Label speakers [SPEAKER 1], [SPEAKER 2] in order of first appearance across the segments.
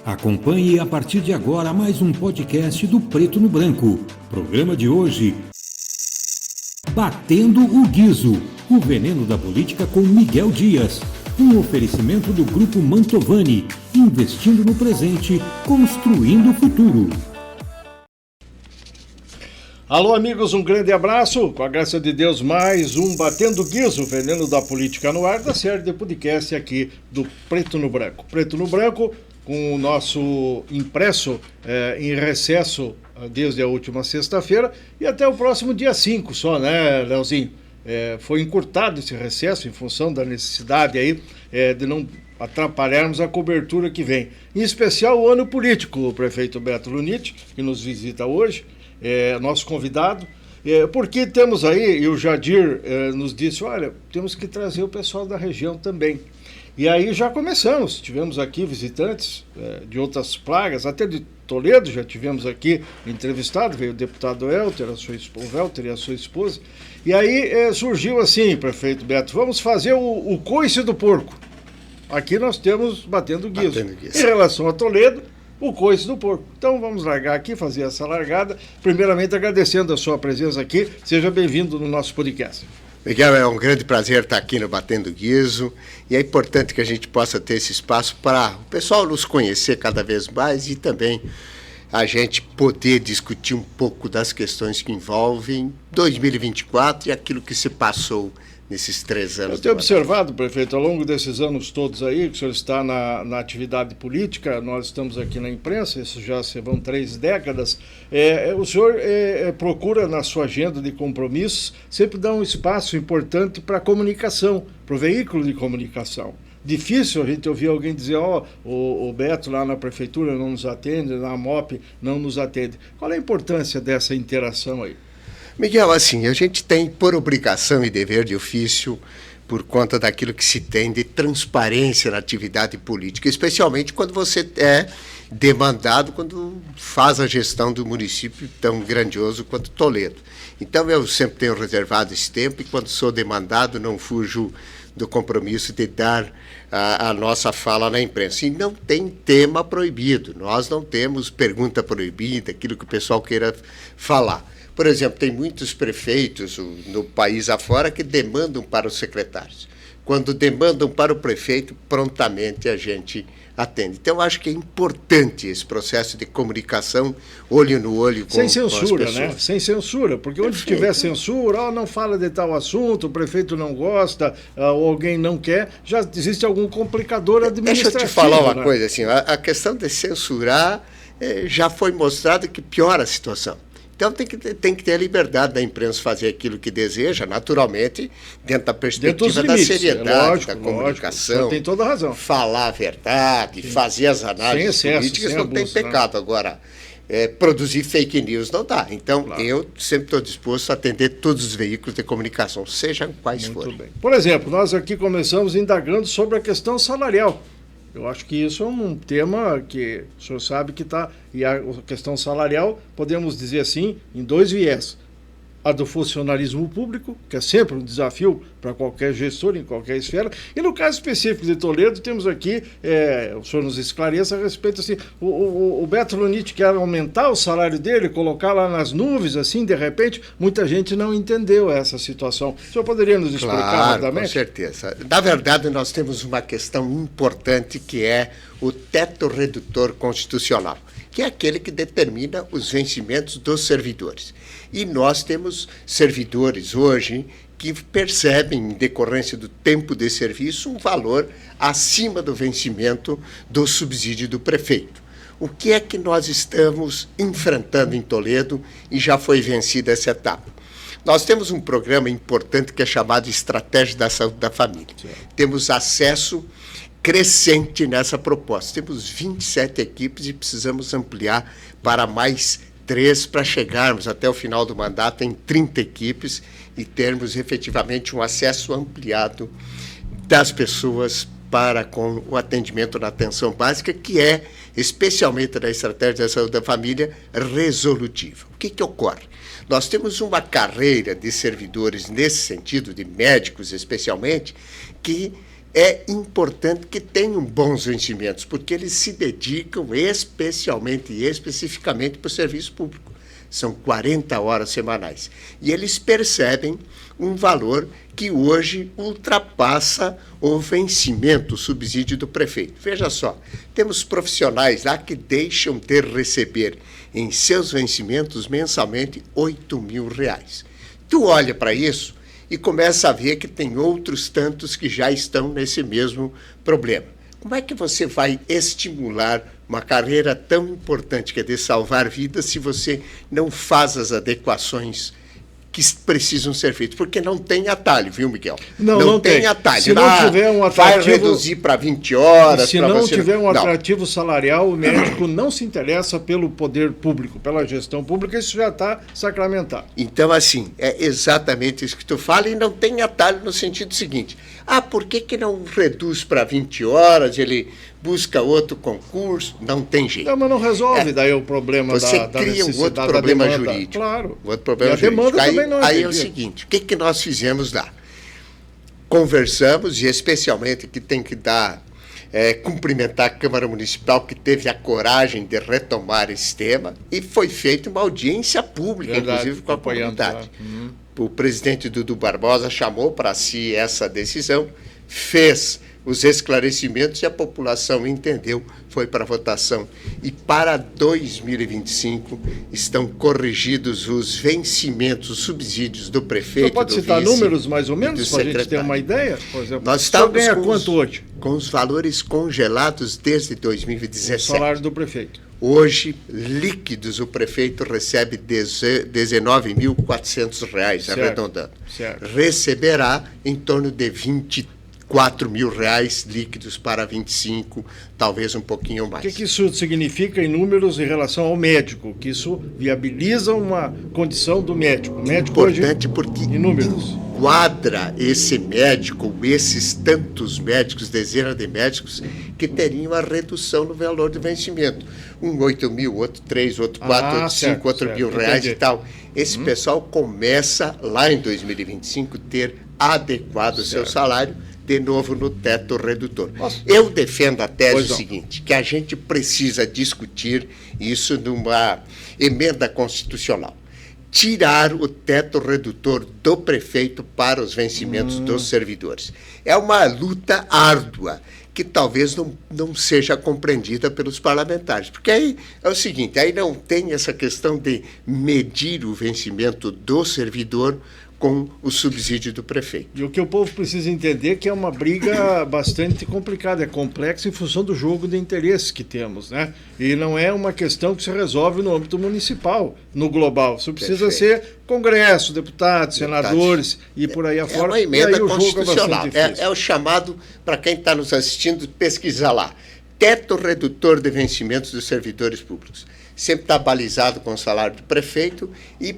[SPEAKER 1] Acompanhe a partir de agora mais um podcast do Preto no Branco. Programa de hoje: Batendo o Guizo, o veneno da política com Miguel Dias. Um oferecimento do Grupo Mantovani, investindo no presente, construindo o futuro.
[SPEAKER 2] Alô, amigos, um grande abraço. Com a graça de Deus, mais um Batendo o Guizo, o veneno da política no ar, da série de podcast aqui do Preto no Branco. Preto no Branco, com o nosso impresso em recesso desde a última sexta-feira e até o próximo dia 5 só, né, Leozinho? Foi encurtado esse recesso em função da necessidade aí de não atrapalharmos a cobertura que vem. Em especial o ano político, o prefeito Beto Luniti, que nos visita hoje, nosso convidado, porque temos aí, e o Jadir nos disse, olha, temos que trazer o pessoal da região também. E aí já começamos, tivemos aqui visitantes de outras pragas, até de Toledo já tivemos aqui entrevistado, veio o deputado Welter, o Welter e a sua esposa, e aí surgiu assim, prefeito Beto, vamos fazer o coice do porco. Aqui nós temos Batendo Guizo. Em relação a Toledo, o coice do porco. Então vamos largar aqui, fazer essa largada, primeiramente agradecendo a sua presença aqui, seja bem-vindo no nosso podcast.
[SPEAKER 3] Miguel, é um grande prazer estar aqui no Batendo Guizo e é importante que a gente possa ter esse espaço para o pessoal nos conhecer cada vez mais e também a gente poder discutir um pouco das questões que envolvem 2024 e aquilo que se passou nesses 3 anos.
[SPEAKER 2] Eu tenho observado, prefeito, ao longo desses anos todos aí, que o senhor está na atividade política, nós estamos aqui na imprensa, isso já se vão 3 décadas, o senhor procura na sua agenda de compromissos sempre dar um espaço importante para a comunicação, para o veículo de comunicação. Difícil a gente ouvir alguém dizer, o Beto lá na prefeitura não nos atende, na MOP não nos atende. Qual é a importância dessa interação aí?
[SPEAKER 3] Miguel, assim, a gente tem por obrigação e dever de ofício, por conta daquilo que se tem de transparência na atividade política, especialmente quando você é demandado, quando faz a gestão do município tão grandioso quanto Toledo. Então eu sempre tenho reservado esse tempo e quando sou demandado não fujo do compromisso de dar a nossa fala na imprensa. E não tem tema proibido, nós não temos pergunta proibida, aquilo que o pessoal queira falar. Por exemplo, tem muitos prefeitos no país afora que demandam para os secretários. Quando demandam para o prefeito, prontamente a gente atende. Então, eu acho que é importante esse processo de comunicação, olho no olho com as pessoas. Sem censura, né?
[SPEAKER 2] Sem censura, porque onde tiver censura, não fala de tal assunto, o prefeito não gosta, ou alguém não quer, já existe algum complicador administrativo.
[SPEAKER 3] Deixa eu te falar uma coisa, assim, a questão de censurar já foi mostrado que piora a situação. Então tem que ter a liberdade da imprensa fazer aquilo que deseja, naturalmente, dentro da perspectiva da seriedade, lógico, da comunicação.
[SPEAKER 2] Lógico, tem toda a razão.
[SPEAKER 3] Falar a verdade, sim, fazer as análises políticas, não tem pecado. Né? Agora, produzir fake news não dá. Então, claro, eu sempre estou disposto a atender todos os veículos de comunicação, sejam quais forem.
[SPEAKER 2] Bem. Por exemplo, nós aqui começamos indagando sobre a questão salarial. Eu acho que isso é um tema que o senhor sabe que está... E a questão salarial, podemos dizer assim, em 2 viés. A do funcionalismo público, que é sempre um desafio para qualquer gestor, em qualquer esfera. E no caso específico de Toledo, temos aqui, o senhor nos esclareça a respeito, assim, o Beto Luniti quer aumentar o salário dele, colocar lá nas nuvens, assim, de repente, muita gente não entendeu essa situação. O senhor poderia nos explicar rapidamente?
[SPEAKER 3] Com certeza. Na verdade, nós temos uma questão importante que é o teto redutor constitucional, que é aquele que determina os vencimentos dos servidores. E nós temos servidores hoje que percebem, em decorrência do tempo de serviço, um valor acima do vencimento do subsídio do prefeito. O que é que nós estamos enfrentando em Toledo e já foi vencida essa etapa? Nós temos um programa importante que é chamado Estratégia da Saúde da Família. Sim. Temos acesso crescente nessa proposta. Temos 27 equipes e precisamos ampliar para mais 3 para chegarmos até o final do mandato em 30 equipes e termos efetivamente um acesso ampliado das pessoas para com o atendimento na atenção básica, que é, especialmente na Estratégia da Saúde da Família, resolutivo. O que ocorre? Nós temos uma carreira de servidores nesse sentido, de médicos especialmente, que é importante que tenham bons vencimentos, porque eles se dedicam especialmente e especificamente para o serviço público. São 40 horas semanais. E eles percebem um valor que hoje ultrapassa o vencimento, o subsídio do prefeito. Veja só, temos profissionais lá que deixam de receber em seus vencimentos mensalmente R$8.000. Tu olha para isso e começa a ver que tem outros tantos que já estão nesse mesmo problema. Como é que você vai estimular uma carreira tão importante que é de salvar vidas se você não faz as adequações que precisam ser feitas? Porque não tem atalho, viu, Miguel?
[SPEAKER 2] Não
[SPEAKER 3] tem atalho.
[SPEAKER 2] Se não tiver um
[SPEAKER 3] vai
[SPEAKER 2] atrativo,
[SPEAKER 3] reduzir para 20 horas.
[SPEAKER 2] Se não
[SPEAKER 3] você...
[SPEAKER 2] tiver um atrativo salarial, o médico não se interessa pelo poder público, pela gestão pública, isso já está sacramentado.
[SPEAKER 3] Então, assim, é exatamente isso que tu fala, e não tem atalho no sentido seguinte. Por que não reduz para 20 horas, ele busca outro concurso? Não tem jeito.
[SPEAKER 2] Não, mas não resolve daí o problema
[SPEAKER 3] você
[SPEAKER 2] da
[SPEAKER 3] cria um outro
[SPEAKER 2] da
[SPEAKER 3] problema
[SPEAKER 2] demanda.
[SPEAKER 3] jurídico.
[SPEAKER 2] Claro.
[SPEAKER 3] Um outro problema
[SPEAKER 2] e a demanda
[SPEAKER 3] jurídico.
[SPEAKER 2] também não
[SPEAKER 3] aí é o seguinte, o que nós fizemos lá? Conversamos, e especialmente que tem que dar, cumprimentar a Câmara Municipal, que teve a coragem de retomar esse tema, e foi feita uma audiência pública,
[SPEAKER 2] Verdade,
[SPEAKER 3] inclusive com a comunidade.
[SPEAKER 2] Uhum.
[SPEAKER 3] O presidente Dudu Barbosa chamou para si essa decisão, fez os esclarecimentos e a população entendeu, foi para a votação. E para 2025 estão corrigidos os vencimentos, os subsídios do prefeito,
[SPEAKER 2] Você pode
[SPEAKER 3] do
[SPEAKER 2] citar
[SPEAKER 3] vice,
[SPEAKER 2] números mais ou menos para a gente ter uma ideia? Por exemplo,
[SPEAKER 3] nós estamos
[SPEAKER 2] ganha quanto hoje?
[SPEAKER 3] Com os valores congelados desde 2017.
[SPEAKER 2] O salário do prefeito. Hoje,
[SPEAKER 3] líquidos, o prefeito recebe R$19.400, arredondando.
[SPEAKER 2] Certo.
[SPEAKER 3] Receberá em torno de R$24.000 líquidos para 25, talvez um pouquinho mais.
[SPEAKER 2] O que isso significa em números em relação ao médico? Que isso viabiliza uma condição do médico. O médico
[SPEAKER 3] importante
[SPEAKER 2] hoje,
[SPEAKER 3] porque
[SPEAKER 2] em números,
[SPEAKER 3] enquadra esse médico, esses tantos médicos, dezenas de médicos, que teriam a redução no valor do vencimento. Um 8.000, outro 3, outro 4, outro 5, outro R$1.000 e tal. Esse pessoal começa lá em 2025 ter adequado o seu salário, de novo no teto redutor. Eu defendo a tese seguinte, que a gente precisa discutir isso numa emenda constitucional. Tirar o teto redutor do prefeito para os vencimentos dos servidores. É uma luta árdua, que talvez não seja compreendida pelos parlamentares. Porque aí é o seguinte, aí não tem essa questão de medir o vencimento do servidor com o subsídio do prefeito.
[SPEAKER 2] E o que o povo precisa entender é que é uma briga bastante complicada, é complexa em função do jogo de interesses que temos, né? E não é uma questão que se resolve no âmbito municipal, no global. Isso precisa ser Congresso, deputados, senadores e por aí afora.
[SPEAKER 3] É uma emenda
[SPEAKER 2] constitucional.
[SPEAKER 3] É o chamado, para quem está nos assistindo, pesquisar lá. Teto redutor de vencimentos dos servidores públicos. Sempre está balizado com o salário do prefeito e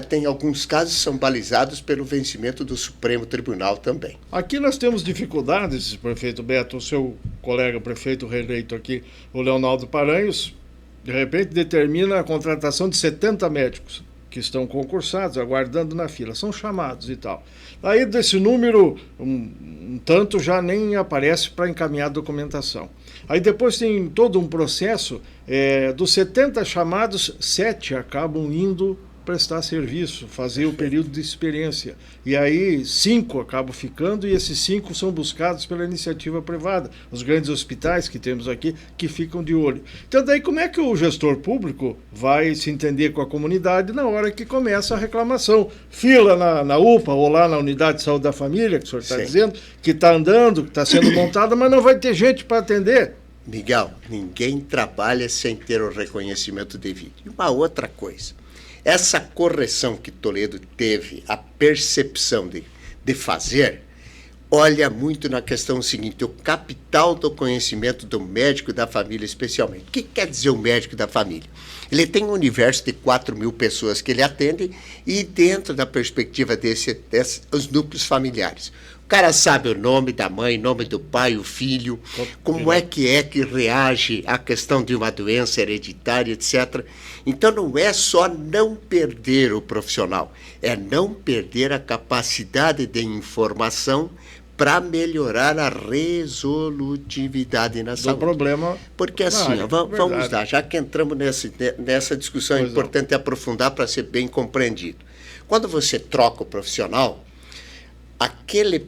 [SPEAKER 3] tem alguns casos que são balizados pelo vencimento do Supremo Tribunal também.
[SPEAKER 2] Aqui nós temos dificuldades, prefeito Beto, o seu colega prefeito reeleito aqui, o Leonardo Paranhos, de repente determina a contratação de 70 médicos que estão concursados, aguardando na fila, são chamados e tal. Aí desse número, um tanto já nem aparece para encaminhar a documentação. Aí depois tem todo um processo, dos 70 chamados, 7 acabam indo prestar serviço, fazer o período de experiência. E aí 5 acabam ficando e esses 5 são buscados pela iniciativa privada, os grandes hospitais que temos aqui, que ficam de olho. Então daí como é que o gestor público vai se entender com a comunidade na hora que começa a reclamação? Fila na UPA ou lá na Unidade de Saúde da Família, que o senhor está dizendo, que está andando, que está sendo montada, mas não vai ter gente para atender.
[SPEAKER 3] Miguel, ninguém trabalha sem ter o reconhecimento devido. E uma outra coisa, essa correção que Toledo teve, a percepção de fazer, olha muito na questão seguinte, o capital do conhecimento do médico da família especialmente. O que quer dizer o médico da família? Ele tem um universo de 4.000 pessoas que ele atende e dentro da perspectiva os núcleos familiares. O cara sabe o nome da mãe, nome do pai, o filho, como é que reage à questão de uma doença hereditária, etc. Então não é só não perder o profissional, é não perder a capacidade de informação para melhorar a resolutividade na saúde.
[SPEAKER 2] problema.
[SPEAKER 3] Porque assim, vamos lá, já que entramos nessa discussão, é importante aprofundar para ser bem compreendido. Quando você troca o profissional, aquele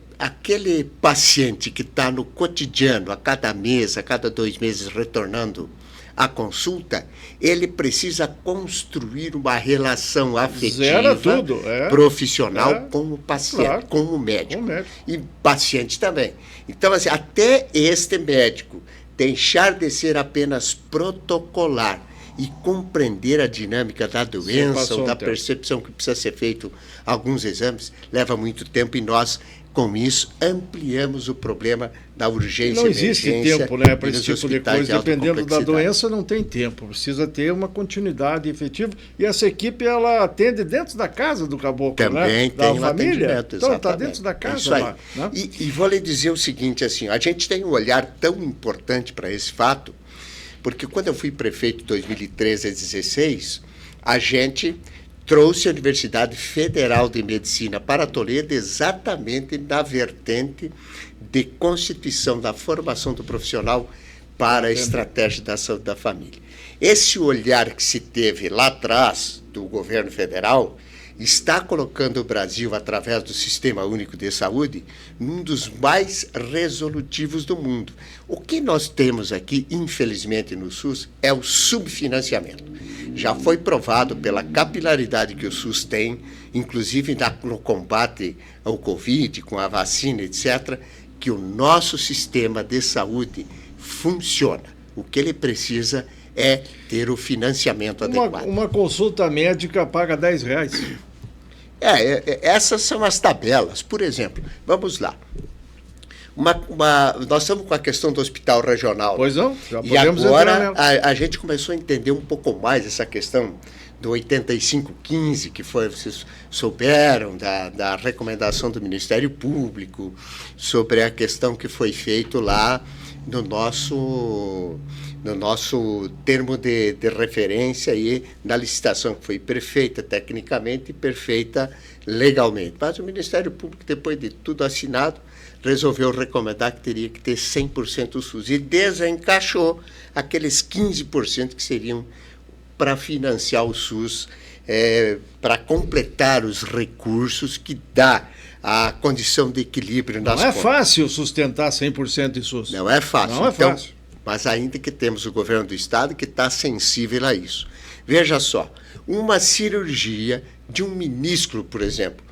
[SPEAKER 3] paciente que está no cotidiano, a cada mês, a cada 2 meses, retornando à consulta, ele precisa construir uma relação afetiva, profissional com o paciente, com o médico. E paciente também. Então, assim, até este médico deixar de ser apenas protocolar e compreender a dinâmica da doença ou da percepção que precisa ser feito alguns exames, leva muito tempo e nós, com isso, ampliamos o problema da urgência.
[SPEAKER 2] Não existe tempo, né, para esse tipo de coisa. Dependendo da doença, não tem tempo. Precisa ter uma continuidade efetiva. E essa equipe, ela atende dentro da casa do caboclo,
[SPEAKER 3] também
[SPEAKER 2] né?
[SPEAKER 3] Tem família.
[SPEAKER 2] Então, está dentro da casa lá.
[SPEAKER 3] Né? E vou lhe dizer o seguinte, assim, a gente tem um olhar tão importante para esse fato, porque quando eu fui prefeito em 2013 a 2016, a gente trouxe a Universidade Federal de Medicina para Toledo exatamente na vertente de constituição da formação do profissional para a estratégia da saúde da família. Esse olhar que se teve lá atrás do governo federal está colocando o Brasil, através do Sistema Único de Saúde, num dos mais resolutivos do mundo. O que nós temos aqui, infelizmente, no SUS, é o subfinanciamento. Já foi provado pela capilaridade que o SUS tem, inclusive no combate ao Covid, com a vacina, etc., que o nosso sistema de saúde funciona. O que ele precisa é ter o financiamento adequado.
[SPEAKER 2] Uma consulta médica paga R$10.
[SPEAKER 3] Essas são as tabelas. Por exemplo, vamos lá. Nós estamos com a questão do hospital regional.
[SPEAKER 2] Pois não, já
[SPEAKER 3] podemos e agora a gente começou a entender um pouco mais essa questão do 8515, que foi, vocês souberam, da recomendação do Ministério Público, sobre a questão que foi feito lá no nosso termo de referência e na licitação que foi perfeita tecnicamente e perfeita legalmente. Mas o Ministério Público, depois de tudo assinado, resolveu recomendar que teria que ter 100% o SUS e desencaixou aqueles 15% que seriam para financiar o SUS, para completar os recursos que dá a condição de equilíbrio nas contas.
[SPEAKER 2] Não é fácil sustentar 100% de SUS.
[SPEAKER 3] Não é fácil.
[SPEAKER 2] Não é fácil.
[SPEAKER 3] Mas ainda que temos o governo do Estado que está sensível a isso. Veja só, uma cirurgia de um minúsculo, por exemplo,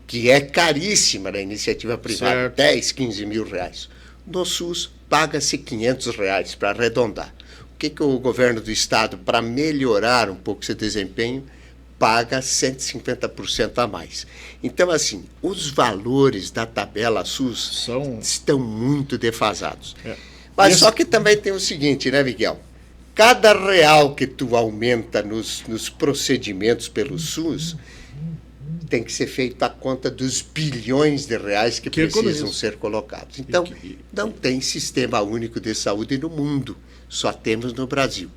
[SPEAKER 3] que é caríssima na iniciativa privada, 10, 15 mil reais. No SUS, paga-se R$500 para arredondar. O que o governo do Estado, para melhorar um pouco esse desempenho, paga 150% a mais. Então, assim, os valores da tabela SUS estão muito defasados. Mas só que também tem o seguinte, né, Miguel? Cada real que tu aumenta nos procedimentos pelo SUS tem que ser feito à conta dos bilhões de reais que precisam ser colocados. Então, não tem sistema único de saúde no mundo, só temos no Brasil.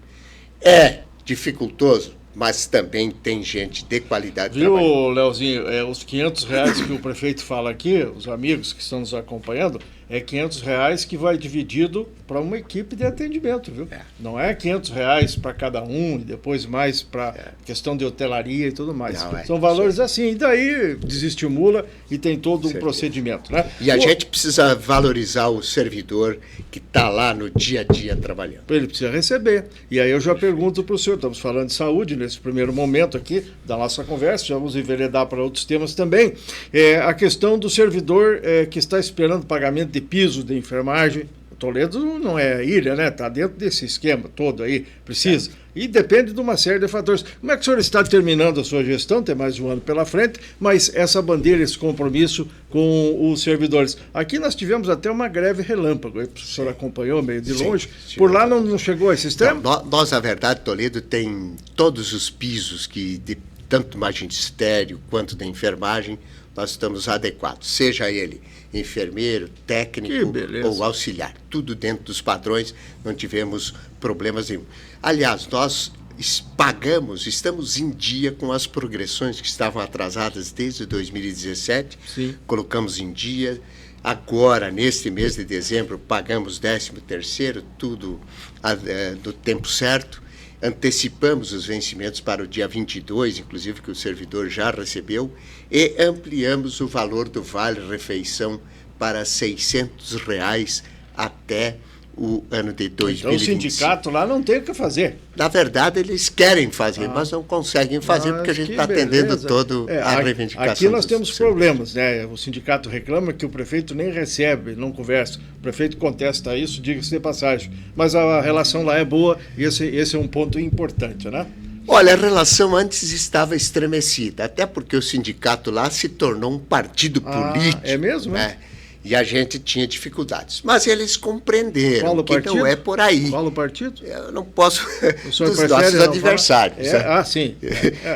[SPEAKER 3] É dificultoso, mas também tem gente de qualidade.
[SPEAKER 2] Viu, Leozinho, os R$500 que o prefeito fala aqui, os amigos que estão nos acompanhando, é R$500 que vai dividido para uma equipe de atendimento, viu? Não é R$500 para cada um e depois mais para questão de hotelaria e tudo mais. São valores assim, e daí desestimula e tem todo um procedimento, né?
[SPEAKER 3] E a gente precisa valorizar o servidor que está lá no dia a dia trabalhando.
[SPEAKER 2] Ele precisa receber. E aí eu já pergunto para o senhor, estamos falando de saúde nesse primeiro momento aqui da nossa conversa, já vamos enveredar para outros temas também. A questão do servidor que está esperando pagamento de piso de enfermagem. O Toledo não é ilha, né? Está dentro desse esquema todo aí, precisa. E depende de uma série de fatores. Como é que o senhor está terminando a sua gestão? Tem mais um ano pela frente, mas essa bandeira, esse compromisso com os servidores. Aqui nós tivemos até uma greve relâmpago, o senhor acompanhou meio de longe. Por lá não chegou a esse extremo?
[SPEAKER 3] Nós, na verdade, Toledo tem todos os pisos que, tanto do magistério quanto da enfermagem, nós estamos adequados, seja ele enfermeiro, técnico ou auxiliar, tudo dentro dos padrões, não tivemos problemas nenhum. Aliás, nós estamos em dia com as progressões que estavam atrasadas desde 2017, colocamos em dia, Agora, neste mês de dezembro, pagamos 13º, tudo do tempo certo. Antecipamos os vencimentos para o dia 22, inclusive que o servidor já recebeu, e ampliamos o valor do vale-refeição para R$ 600 até o ano de 2025.
[SPEAKER 2] Então o sindicato lá não tem o que fazer.
[SPEAKER 3] Na verdade, eles querem fazer, mas não conseguem fazer porque a gente está atendendo toda a reivindicação.
[SPEAKER 2] Aqui nós temos problemas, né? O sindicato reclama que o prefeito nem recebe, não conversa. O prefeito contesta isso, diga-se de passagem. Mas a relação lá é boa e esse é um ponto importante, né?
[SPEAKER 3] Olha, a relação antes estava estremecida, até porque o sindicato lá se tornou um partido político.
[SPEAKER 2] É mesmo?
[SPEAKER 3] Né? E a gente tinha dificuldades. Mas eles compreenderam que não é por aí.
[SPEAKER 2] Qual o partido?
[SPEAKER 3] Eu não posso...
[SPEAKER 2] Dos
[SPEAKER 3] nossos adversários.
[SPEAKER 2] Sim.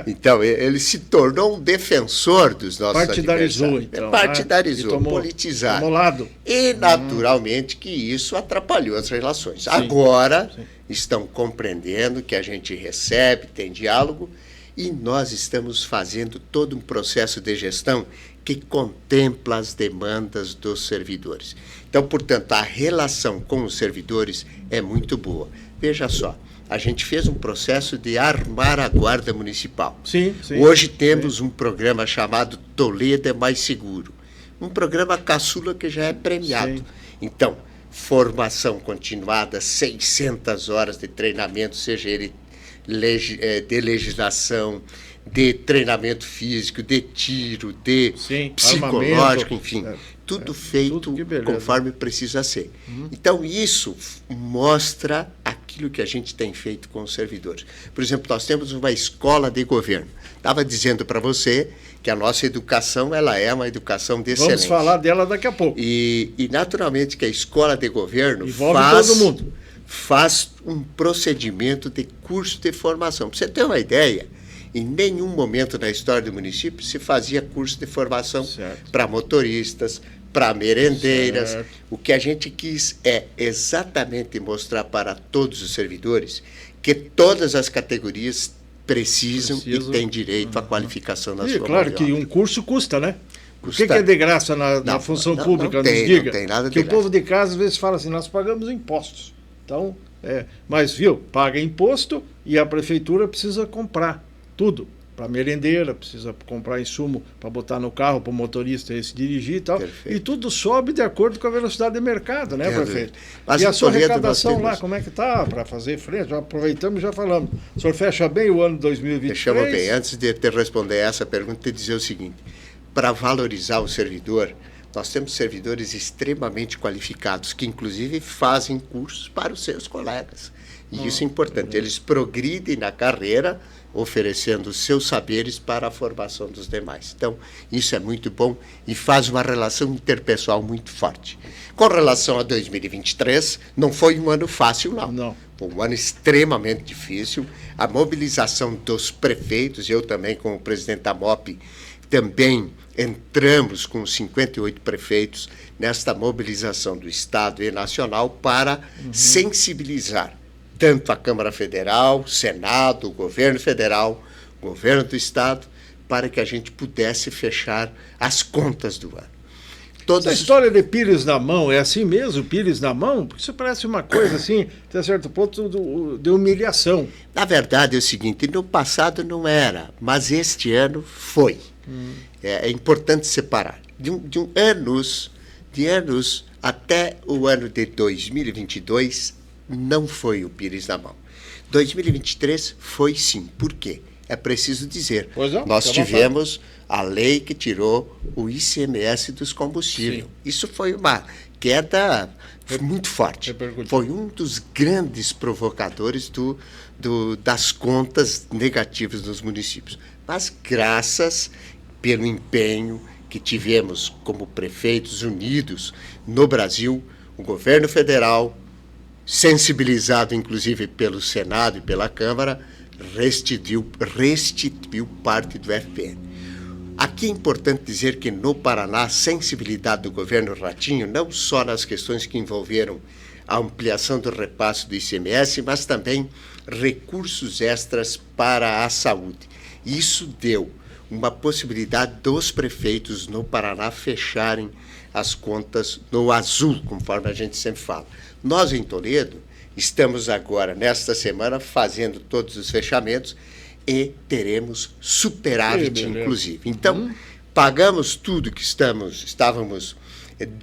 [SPEAKER 3] Então, ele se tornou um defensor dos nossos
[SPEAKER 2] partidarizou,
[SPEAKER 3] adversários.
[SPEAKER 2] Então,
[SPEAKER 3] partidarizou, politizado.
[SPEAKER 2] Tomou lado.
[SPEAKER 3] E, naturalmente, que isso atrapalhou as relações. Sim. Agora, estão compreendendo que a gente recebe, tem diálogo, e nós estamos fazendo todo um processo de gestão que contempla as demandas dos servidores. Então, portanto, a relação com os servidores é muito boa. Veja só, a gente fez um processo de armar a Guarda Municipal.
[SPEAKER 2] Sim.
[SPEAKER 3] Hoje temos um programa chamado Toledo é Mais Seguro, um programa caçula que já é premiado. Sim. Então, formação continuada, 600 horas de treinamento, seja ele de legislação, de treinamento físico, de tiro, de psicológico, enfim, tudo feito conforme precisa ser. Então, isso mostra aquilo que a gente tem feito com os servidores. Por exemplo, nós temos uma escola de governo. Estava dizendo para você que a nossa educação ela é uma educação de excelência.
[SPEAKER 2] Vamos falar dela daqui a pouco.
[SPEAKER 3] E naturalmente, que a escola de governo
[SPEAKER 2] todo mundo.
[SPEAKER 3] Faz um procedimento de curso de formação. Para você ter uma ideia, em nenhum momento na história do município se fazia curso de formação para motoristas, para merendeiras. Certo. O que a gente quis é exatamente mostrar para todos os servidores que todas as categorias precisam e têm direito à qualificação na sua
[SPEAKER 2] claro que um curso custa, né? O que é de graça na função pública?
[SPEAKER 3] Não
[SPEAKER 2] diga.
[SPEAKER 3] Não tem nada de
[SPEAKER 2] graça. O povo de casa às vezes fala assim, nós pagamos impostos. Então, mas paga imposto e a prefeitura precisa comprar tudo. Para merendeira, precisa comprar insumo para botar no carro, para o motorista se dirigir e tal. Perfeito. E tudo sobe de acordo com a velocidade de mercado, né, prefeito? Mas e a sua arrecadação lá, como é que está para fazer frente? Já aproveitamos e já falamos. O senhor fecha bem o ano 2023?
[SPEAKER 3] Fechamos bem. Antes de te responder essa pergunta, te dizer o seguinte. Para valorizar o servidor, nós temos servidores extremamente qualificados, que inclusive fazem cursos para os seus colegas. E isso é importante. Eles progridem na carreira, oferecendo os seus saberes para a formação dos demais. Então, isso é muito bom e faz uma relação interpessoal muito forte. Com relação a 2023, não foi um ano fácil, não. Foi um ano extremamente difícil. A mobilização dos prefeitos, eu também, como presidente da MOP, também entramos com 58 prefeitos nesta mobilização do Estado e nacional para sensibilizar tanto a Câmara Federal, Senado, o Governo Federal, o Governo do Estado, para que a gente pudesse fechar as contas do ano.
[SPEAKER 2] A história de pires na mão é assim mesmo, pires na mão? Porque isso parece uma coisa assim, até certo ponto, de humilhação.
[SPEAKER 3] Na verdade é o seguinte, no passado não era, mas este ano foi. É importante separar. De anos até o ano de 2022, não foi o pires na mão. 2023 foi sim. Por quê? É preciso dizer. Nós tivemos a lei que tirou o ICMS dos combustíveis. Sim. Isso foi uma queda muito forte. Foi um dos grandes provocadores das contas negativas dos municípios. Mas graças pelo empenho que tivemos como prefeitos unidos no Brasil, o governo federal, sensibilizado inclusive pelo Senado e pela Câmara, restituiu parte do FPM. Aqui é importante dizer que no Paraná a sensibilidade do governo Ratinho, não só nas questões que envolveram a ampliação do repasse do ICMS, mas também recursos extras para a saúde. Isso deu uma possibilidade dos prefeitos no Paraná fecharem as contas no azul, conforme a gente sempre fala. Nós, em Toledo, estamos agora, nesta semana, fazendo todos os fechamentos e teremos superávit, inclusive. Então, pagamos tudo que estávamos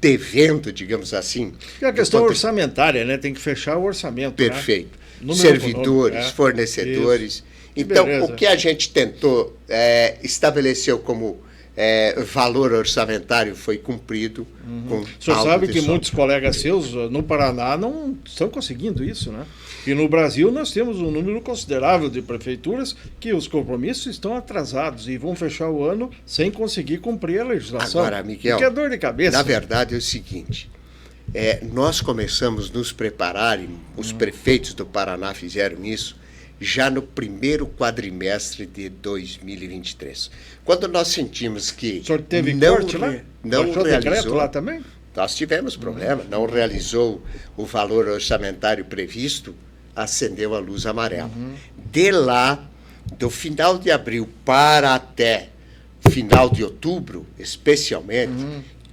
[SPEAKER 3] devendo, digamos assim.
[SPEAKER 2] É a questão orçamentária, né? Tem que fechar o orçamento.
[SPEAKER 3] Perfeito.
[SPEAKER 2] Né?
[SPEAKER 3] Servidores, fornecedores.
[SPEAKER 2] Isso.
[SPEAKER 3] Então,
[SPEAKER 2] beleza.
[SPEAKER 3] o que a gente tentou, estabeleceu como valor orçamentário foi cumprido. Com
[SPEAKER 2] o senhor
[SPEAKER 3] algo
[SPEAKER 2] sabe
[SPEAKER 3] de
[SPEAKER 2] que
[SPEAKER 3] sobra.
[SPEAKER 2] muitos colegas seus no Paraná não estão conseguindo isso, né? E no Brasil nós temos um número considerável de prefeituras que os compromissos estão atrasados e vão fechar o ano sem conseguir cumprir a legislação.
[SPEAKER 3] Agora, Miguel,
[SPEAKER 2] que é dor de cabeça.
[SPEAKER 3] Na verdade é o seguinte, nós começamos a nos preparar, e os prefeitos do Paraná fizeram isso, já no primeiro quadrimestre de 2023. Quando nós sentimos que
[SPEAKER 2] O senhor teve
[SPEAKER 3] não,
[SPEAKER 2] corte lá?
[SPEAKER 3] não
[SPEAKER 2] Baixou decreto
[SPEAKER 3] realizou,
[SPEAKER 2] lá também?
[SPEAKER 3] nós tivemos problema, não realizou o valor orçamentário previsto, acendeu a luz amarela. De lá, do final de abril para até final de outubro, especialmente,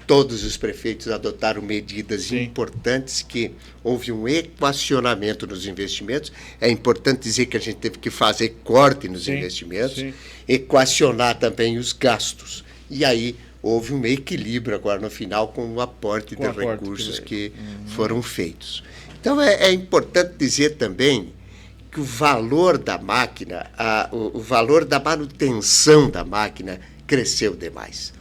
[SPEAKER 3] todos os prefeitos adotaram medidas importantes, que houve um equacionamento nos investimentos. É importante dizer que a gente teve que fazer corte nos investimentos, equacionar também os gastos. E aí houve um equilíbrio agora no final com o aporte de recursos que foram feitos. Então é importante dizer também que o valor da máquina, o valor da manutenção da máquina cresceu demais.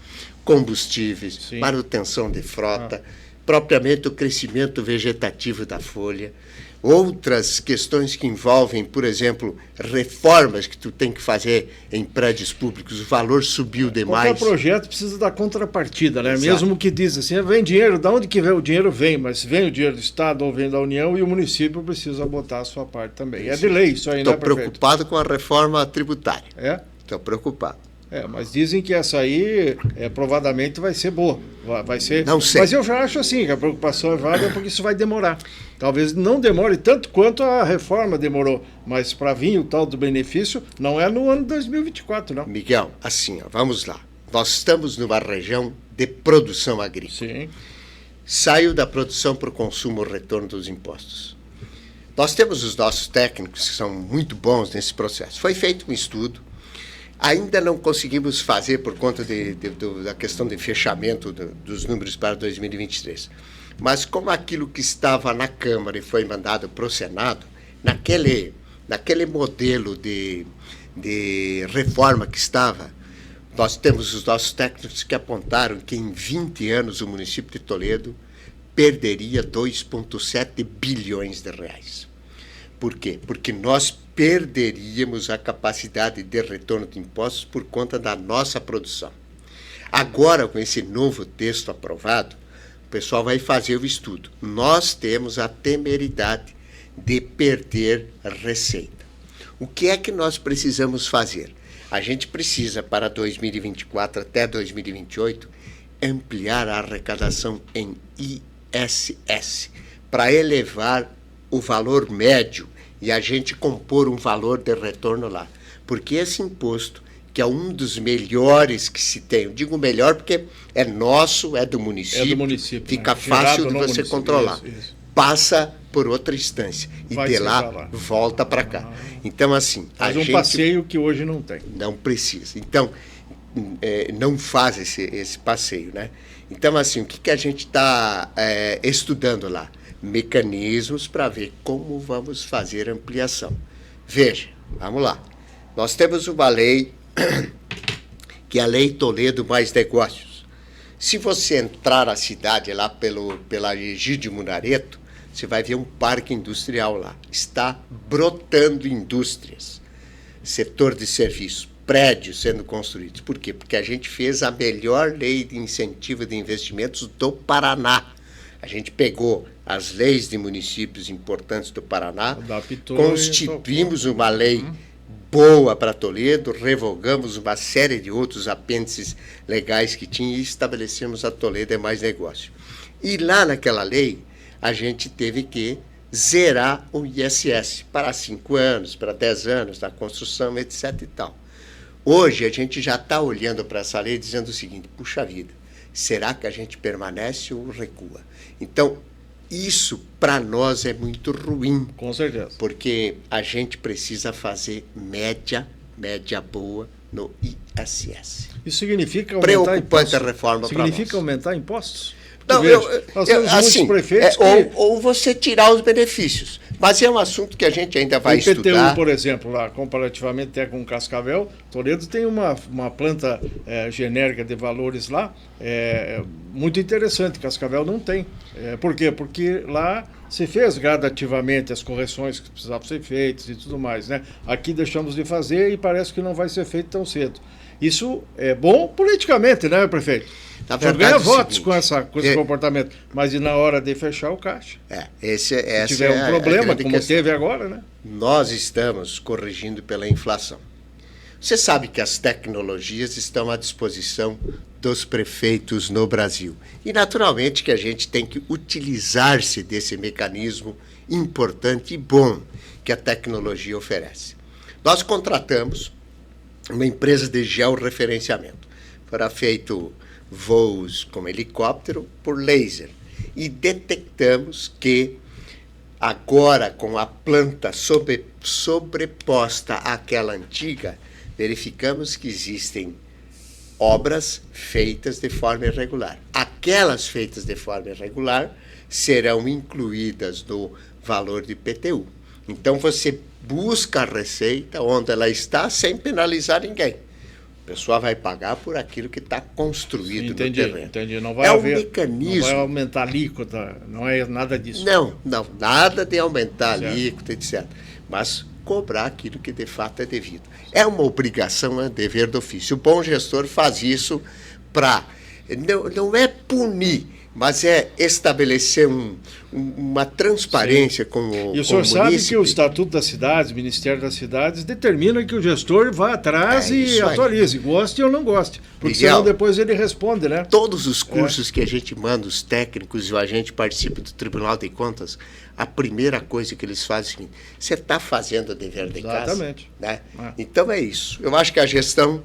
[SPEAKER 3] Combustíveis, manutenção de frota, propriamente o crescimento vegetativo da folha, outras questões que envolvem, por exemplo, reformas que tu tem que fazer em prédios públicos, o valor subiu demais.
[SPEAKER 2] Qualquer projeto precisa da contrapartida, né?
[SPEAKER 3] Exato.
[SPEAKER 2] Mesmo que diz assim, vem dinheiro, de onde que vem o dinheiro? Vem, mas vem o dinheiro do Estado ou vem da União e o município precisa botar a sua parte também. É de lei isso aí,
[SPEAKER 3] Estou
[SPEAKER 2] né, prefeito?
[SPEAKER 3] preocupado com a reforma tributária.
[SPEAKER 2] É?
[SPEAKER 3] Estou preocupado.
[SPEAKER 2] Mas dizem que essa aí, provadamente, vai ser boa. Vai ser...
[SPEAKER 3] Não sei.
[SPEAKER 2] Mas eu já acho assim, que a preocupação é válida porque isso vai demorar. Talvez não demore tanto quanto a reforma demorou, mas para vir o tal do benefício não é no ano 2024, não.
[SPEAKER 3] Miguel, assim, vamos lá. Nós estamos numa região de produção agrícola.
[SPEAKER 2] Sim.
[SPEAKER 3] Saiu da produção para o consumo, o retorno dos impostos. Nós temos os nossos técnicos que são muito bons nesse processo. Foi feito um estudo. Ainda não conseguimos fazer por conta da questão de fechamento dos números para 2023. Mas como aquilo que estava na Câmara e foi mandado para o Senado, naquele modelo de reforma que estava, nós temos os nossos técnicos que apontaram que em 20 anos o município de Toledo perderia 2,7 bilhões de reais. Por quê? Porque nós perderíamos a capacidade de retorno de impostos por conta da nossa produção. Agora, com esse novo texto aprovado, o pessoal vai fazer o estudo. Nós temos a temeridade de perder receita. O que é que nós precisamos fazer? A gente precisa, para 2024 até 2028, ampliar a arrecadação em ISS, para elevar o valor médio e a gente compor um valor de retorno lá. Porque esse imposto, que é um dos melhores que se tem, eu digo melhor porque é nosso, é do município, fica fácil de você controlar. Isso. Passa por outra instância e de lá volta para cá. Então, assim...
[SPEAKER 2] Faz um passeio que hoje não tem.
[SPEAKER 3] Não precisa. Então, não faz esse passeio, né? Então, assim, o que a gente está estudando lá? Mecanismos para ver como vamos fazer a ampliação. Veja, vamos lá. Nós temos uma lei, que é a Lei Toledo Mais Negócios. Se você entrar na cidade lá pela Egídio Munareto, você vai ver um parque industrial lá. Está brotando indústrias, setor de serviço, prédios sendo construídos. Por quê? Porque a gente fez a melhor lei de incentivo de investimentos do Paraná. A gente pegou as leis de municípios importantes do Paraná, constituímos uma lei boa para Toledo, revogamos uma série de outros apêndices legais que tinha e estabelecemos a Toledo Mais Negócio. E lá naquela lei, a gente teve que zerar o ISS para 5 anos, para 10 anos, na construção, etc. e tal. Hoje, a gente já está olhando para essa lei dizendo o seguinte, puxa vida, Será que a gente permanece ou recua? Então, isso para nós é muito ruim.
[SPEAKER 2] Com certeza.
[SPEAKER 3] Porque a gente precisa fazer média boa no ISS.
[SPEAKER 2] Isso significa aumentar
[SPEAKER 3] preocupante
[SPEAKER 2] impostos?
[SPEAKER 3] A reforma para nós.
[SPEAKER 2] Significa aumentar impostos?
[SPEAKER 3] Não,
[SPEAKER 2] nós temos
[SPEAKER 3] assim,
[SPEAKER 2] muitos prefeitos
[SPEAKER 3] ou você tirar os benefícios. Mas é um assunto que a gente ainda vai estudar.
[SPEAKER 2] O IPTU, por exemplo, lá, comparativamente até com Cascavel, Toledo tem uma planta genérica de valores lá, muito interessante. Cascavel não tem. Por quê? Porque lá se fez gradativamente as correções que precisavam ser feitas e tudo mais, né? Aqui deixamos de fazer e parece que não vai ser feito tão cedo. Isso é bom politicamente, né, prefeito?
[SPEAKER 3] Na
[SPEAKER 2] verdade, ganha votos com esse comportamento, mas e na hora de fechar o caixa?
[SPEAKER 3] Se
[SPEAKER 2] tiver um problema, como questão. Teve agora, né?
[SPEAKER 3] Nós estamos corrigindo pela inflação. Você sabe que as tecnologias estão à disposição dos prefeitos no Brasil. E, naturalmente, que a gente tem que utilizar-se desse mecanismo importante e bom que a tecnologia oferece. Nós contratamos uma empresa de georreferenciamento. Foi feito voos com helicóptero por laser e detectamos que agora com a planta sobreposta àquela antiga, verificamos que existem obras feitas de forma irregular. Aquelas feitas de forma irregular serão incluídas no valor de IPTU. Então você busca a receita onde ela está sem penalizar ninguém. O pessoal vai pagar por aquilo que está construído no terreno.
[SPEAKER 2] Entendi. Não vai haver, mecanismo. Não vai aumentar a alíquota, não é nada disso.
[SPEAKER 3] Não, nada de aumentar a alíquota, etc. Mas cobrar aquilo que de fato é devido. É uma obrigação, é dever do ofício. O bom gestor faz isso para, não é punir, mas é estabelecer uma transparência com o
[SPEAKER 2] E o senhor sabe que o Estatuto das Cidades, o Ministério das Cidades, determina que o gestor vá atrás e atualize, goste ou não goste. Porque senão depois ele responde, né?
[SPEAKER 3] Todos os cursos que a gente manda, os técnicos, e a gente participa do Tribunal de Contas, a primeira coisa que eles fazem é o seguinte: você está fazendo o dever de casa?
[SPEAKER 2] Exatamente.
[SPEAKER 3] Né? Então é isso. Eu acho que a gestão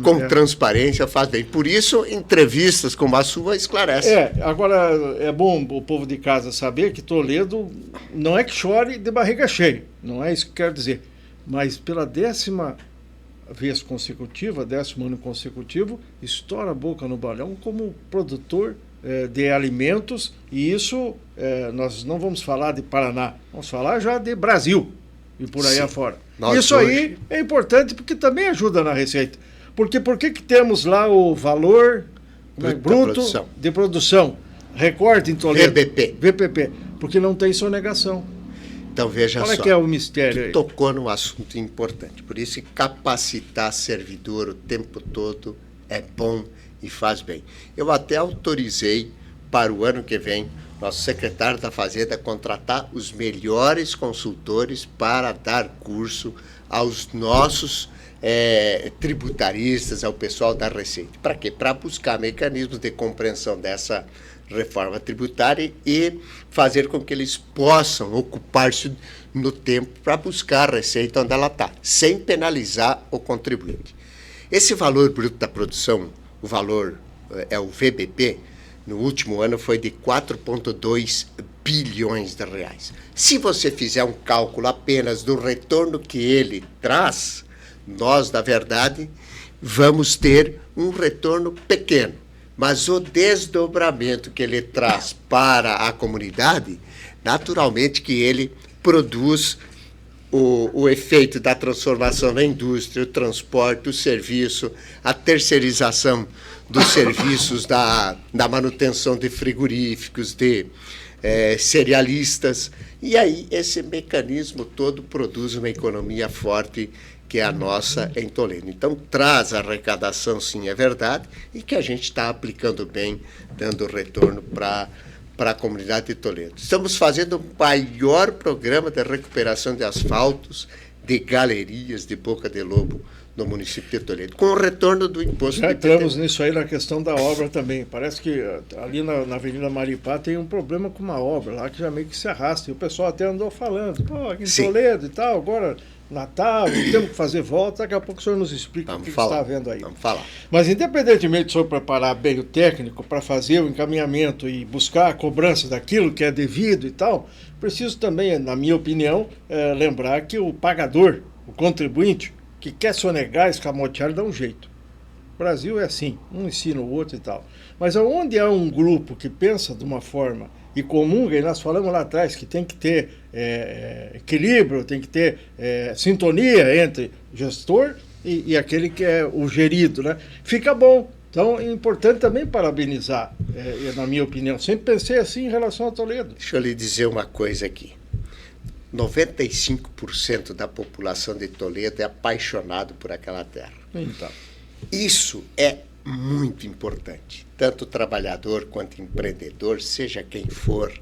[SPEAKER 3] com transparência faz bem. Por isso, entrevistas como a sua esclarecem.
[SPEAKER 2] Agora é bom o povo de casa saber que Toledo não é que chore de barriga cheia, não é isso que eu quero dizer, mas pela 10ª vez consecutiva, 10º ano consecutivo, estoura a boca no balão como produtor de alimentos, e isso nós não vamos falar de Paraná, vamos falar já de Brasil e por aí afora. Isso aí é importante porque também ajuda na receita. Porque por que temos lá o valor bruto de produção? Recorte em Toledo. VPP. Porque não tem sonegação.
[SPEAKER 3] Então veja só.
[SPEAKER 2] Qual é que é o mistério aí?
[SPEAKER 3] Tocou num assunto importante. Por isso que capacitar servidor o tempo todo é bom e faz bem. Eu até autorizei para o ano que vem nosso secretário da Fazenda contratar os melhores consultores para dar curso aos nossos tributaristas, ao pessoal da Receita. Para quê? Para buscar mecanismos de compreensão dessa reforma tributária e fazer com que eles possam ocupar-se no tempo para buscar a receita onde ela está, sem penalizar o contribuinte. Esse valor bruto da produção, o valor é o VBP, no último ano foi de 4,2 bilhões de reais. Se você fizer um cálculo apenas do retorno que ele traz, nós, na verdade, vamos ter um retorno pequeno. Mas o desdobramento que ele traz para a comunidade, naturalmente que ele produz o efeito da transformação na indústria, o transporte, o serviço, a terceirização dos serviços da manutenção de frigoríficos, de cerealistas. E aí esse mecanismo todo produz uma economia forte, que é a nossa em Toledo. Então, traz arrecadação, sim, é verdade, e que a gente está aplicando bem, dando retorno para a comunidade de Toledo. Estamos fazendo o maior programa de recuperação de asfaltos, de galerias, de Boca de Lobo, no município de Toledo, com o retorno do imposto.
[SPEAKER 2] Já entramos nisso aí na questão da obra também. Parece que ali na Avenida Maripá tem um problema com uma obra lá que já meio que se arrasta. E o pessoal até andou falando, aqui em Toledo e tal, agora Natal, temos que fazer volta, daqui a pouco o senhor nos explica o que está vendo aí.
[SPEAKER 3] Vamos falar.
[SPEAKER 2] Mas independentemente do senhor preparar bem o técnico para fazer o encaminhamento e buscar a cobrança daquilo que é devido e tal, preciso também, na minha opinião, lembrar que o pagador, o contribuinte, que quer sonegar, escamotear, dá um jeito. O Brasil é assim, um ensina o outro e tal. Mas onde há um grupo que pensa de uma forma e comunga, e nós falamos lá atrás que tem que ter equilíbrio, tem que ter sintonia entre gestor e aquele que é o gerido, né? Fica bom. Então é importante também parabenizar, na minha opinião. Sempre pensei assim em relação a Toledo.
[SPEAKER 3] Deixa eu lhe dizer uma coisa aqui. 95% da população de Toledo é apaixonado por aquela terra.
[SPEAKER 2] Então.
[SPEAKER 3] Isso é muito importante. Tanto o trabalhador quanto o empreendedor, seja quem for,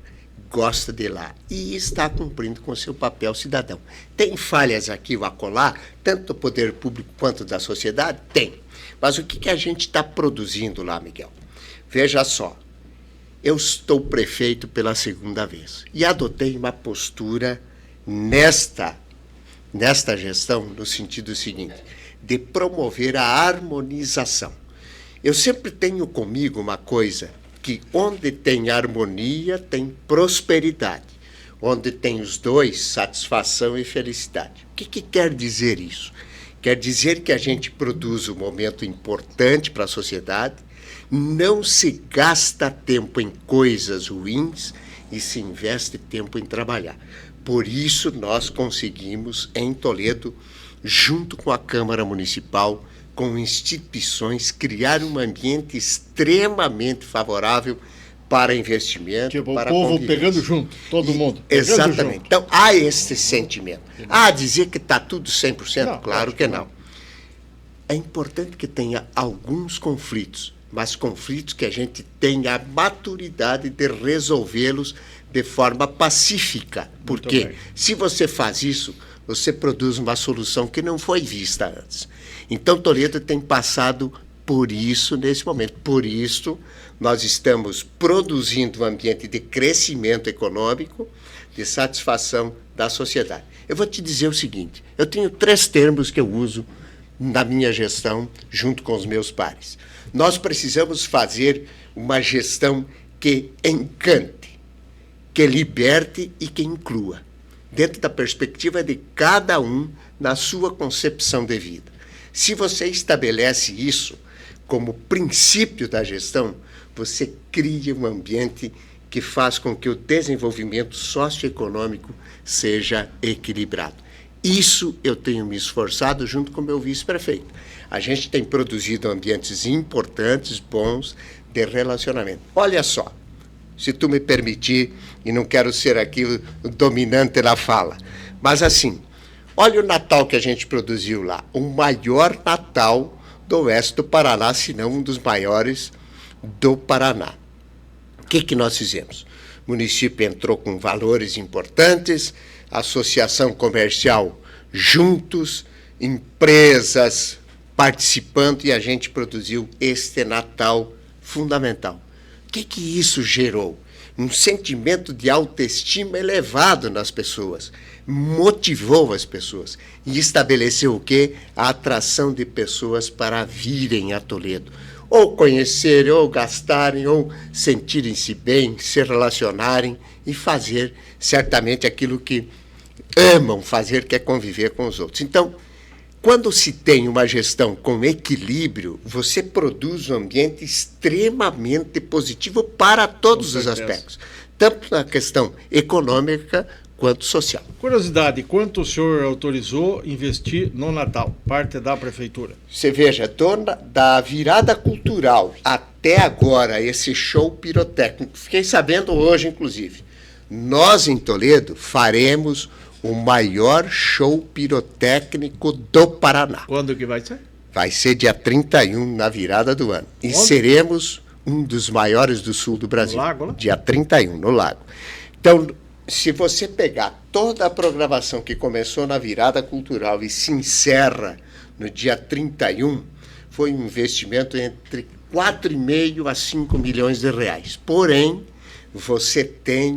[SPEAKER 3] gosta de lá e está cumprindo com seu papel cidadão. Tem falhas aqui ou acolá, tanto do poder público quanto da sociedade? Tem. Mas o que a gente está produzindo lá, Miguel? Veja só, eu estou prefeito pela segunda vez e adotei uma postura nesta gestão no sentido seguinte, de promover a harmonização. Eu sempre tenho comigo uma coisa, que onde tem harmonia, tem prosperidade. Onde tem os dois, satisfação e felicidade. O que quer dizer isso? Quer dizer que a gente produz um momento importante para a sociedade, não se gasta tempo em coisas ruins e se investe tempo em trabalhar. Por isso nós conseguimos, em Toledo, junto com a Câmara Municipal, com instituições, criar um ambiente extremamente favorável para investimento,
[SPEAKER 2] tipo,
[SPEAKER 3] para
[SPEAKER 2] o povo
[SPEAKER 3] convivência.
[SPEAKER 2] pegando junto, todo mundo.
[SPEAKER 3] Exatamente.
[SPEAKER 2] Junto.
[SPEAKER 3] Então, há esse sentimento. Dizer que está tudo 100%?
[SPEAKER 2] Não,
[SPEAKER 3] claro que não. É importante que tenha alguns conflitos, mas conflitos que a gente tenha a maturidade de resolvê-los de forma pacífica. Porque se você faz isso, você produz uma solução que não foi vista antes. Então, Toledo tem passado por isso nesse momento. Por isso, nós estamos produzindo um ambiente de crescimento econômico, de satisfação da sociedade. Eu vou te dizer o seguinte, eu tenho 3 termos que eu uso na minha gestão, junto com os meus pares. Nós precisamos fazer uma gestão que encante, que liberte e que inclua, dentro da perspectiva de cada um na sua concepção de vida. Se você estabelece isso como princípio da gestão, você cria um ambiente que faz com que o desenvolvimento socioeconômico seja equilibrado. Isso eu tenho me esforçado junto com o meu vice-prefeito. A gente tem produzido ambientes importantes, bons, de relacionamento. Olha só, se tu me permitir, e não quero ser aqui o dominante da fala, mas assim, olha o Natal que a gente produziu lá, o maior Natal do oeste do Paraná, se não um dos maiores do Paraná. O que nós fizemos? O município entrou com valores importantes, associação comercial juntos, empresas participando, e a gente produziu este Natal fundamental. O que isso gerou? Um sentimento de autoestima elevado nas pessoas, motivou as pessoas e estabeleceu o quê? A atração de pessoas para virem a Toledo, ou conhecerem, ou gastarem, ou sentirem-se bem, se relacionarem e fazer certamente aquilo que amam fazer, que é conviver com os outros. Então, quando se tem uma gestão com equilíbrio, você produz um ambiente extremamente positivo para todos os aspectos, tanto na questão econômica quanto social.
[SPEAKER 2] Curiosidade, quanto o senhor autorizou investir no Natal, parte da prefeitura?
[SPEAKER 3] Você veja, da virada cultural até agora, esse show pirotécnico, fiquei sabendo hoje, inclusive, nós em Toledo faremos o maior show pirotécnico do Paraná.
[SPEAKER 2] Quando que vai ser?
[SPEAKER 3] Vai ser dia 31, na virada do ano. E seremos um dos maiores do sul do Brasil.
[SPEAKER 2] No Lago, né?
[SPEAKER 3] Dia 31, no Lago. Então, se você pegar toda a programação que começou na virada cultural e se encerra no dia 31, foi um investimento entre 4,5 a 5 milhões de reais. Porém, você tem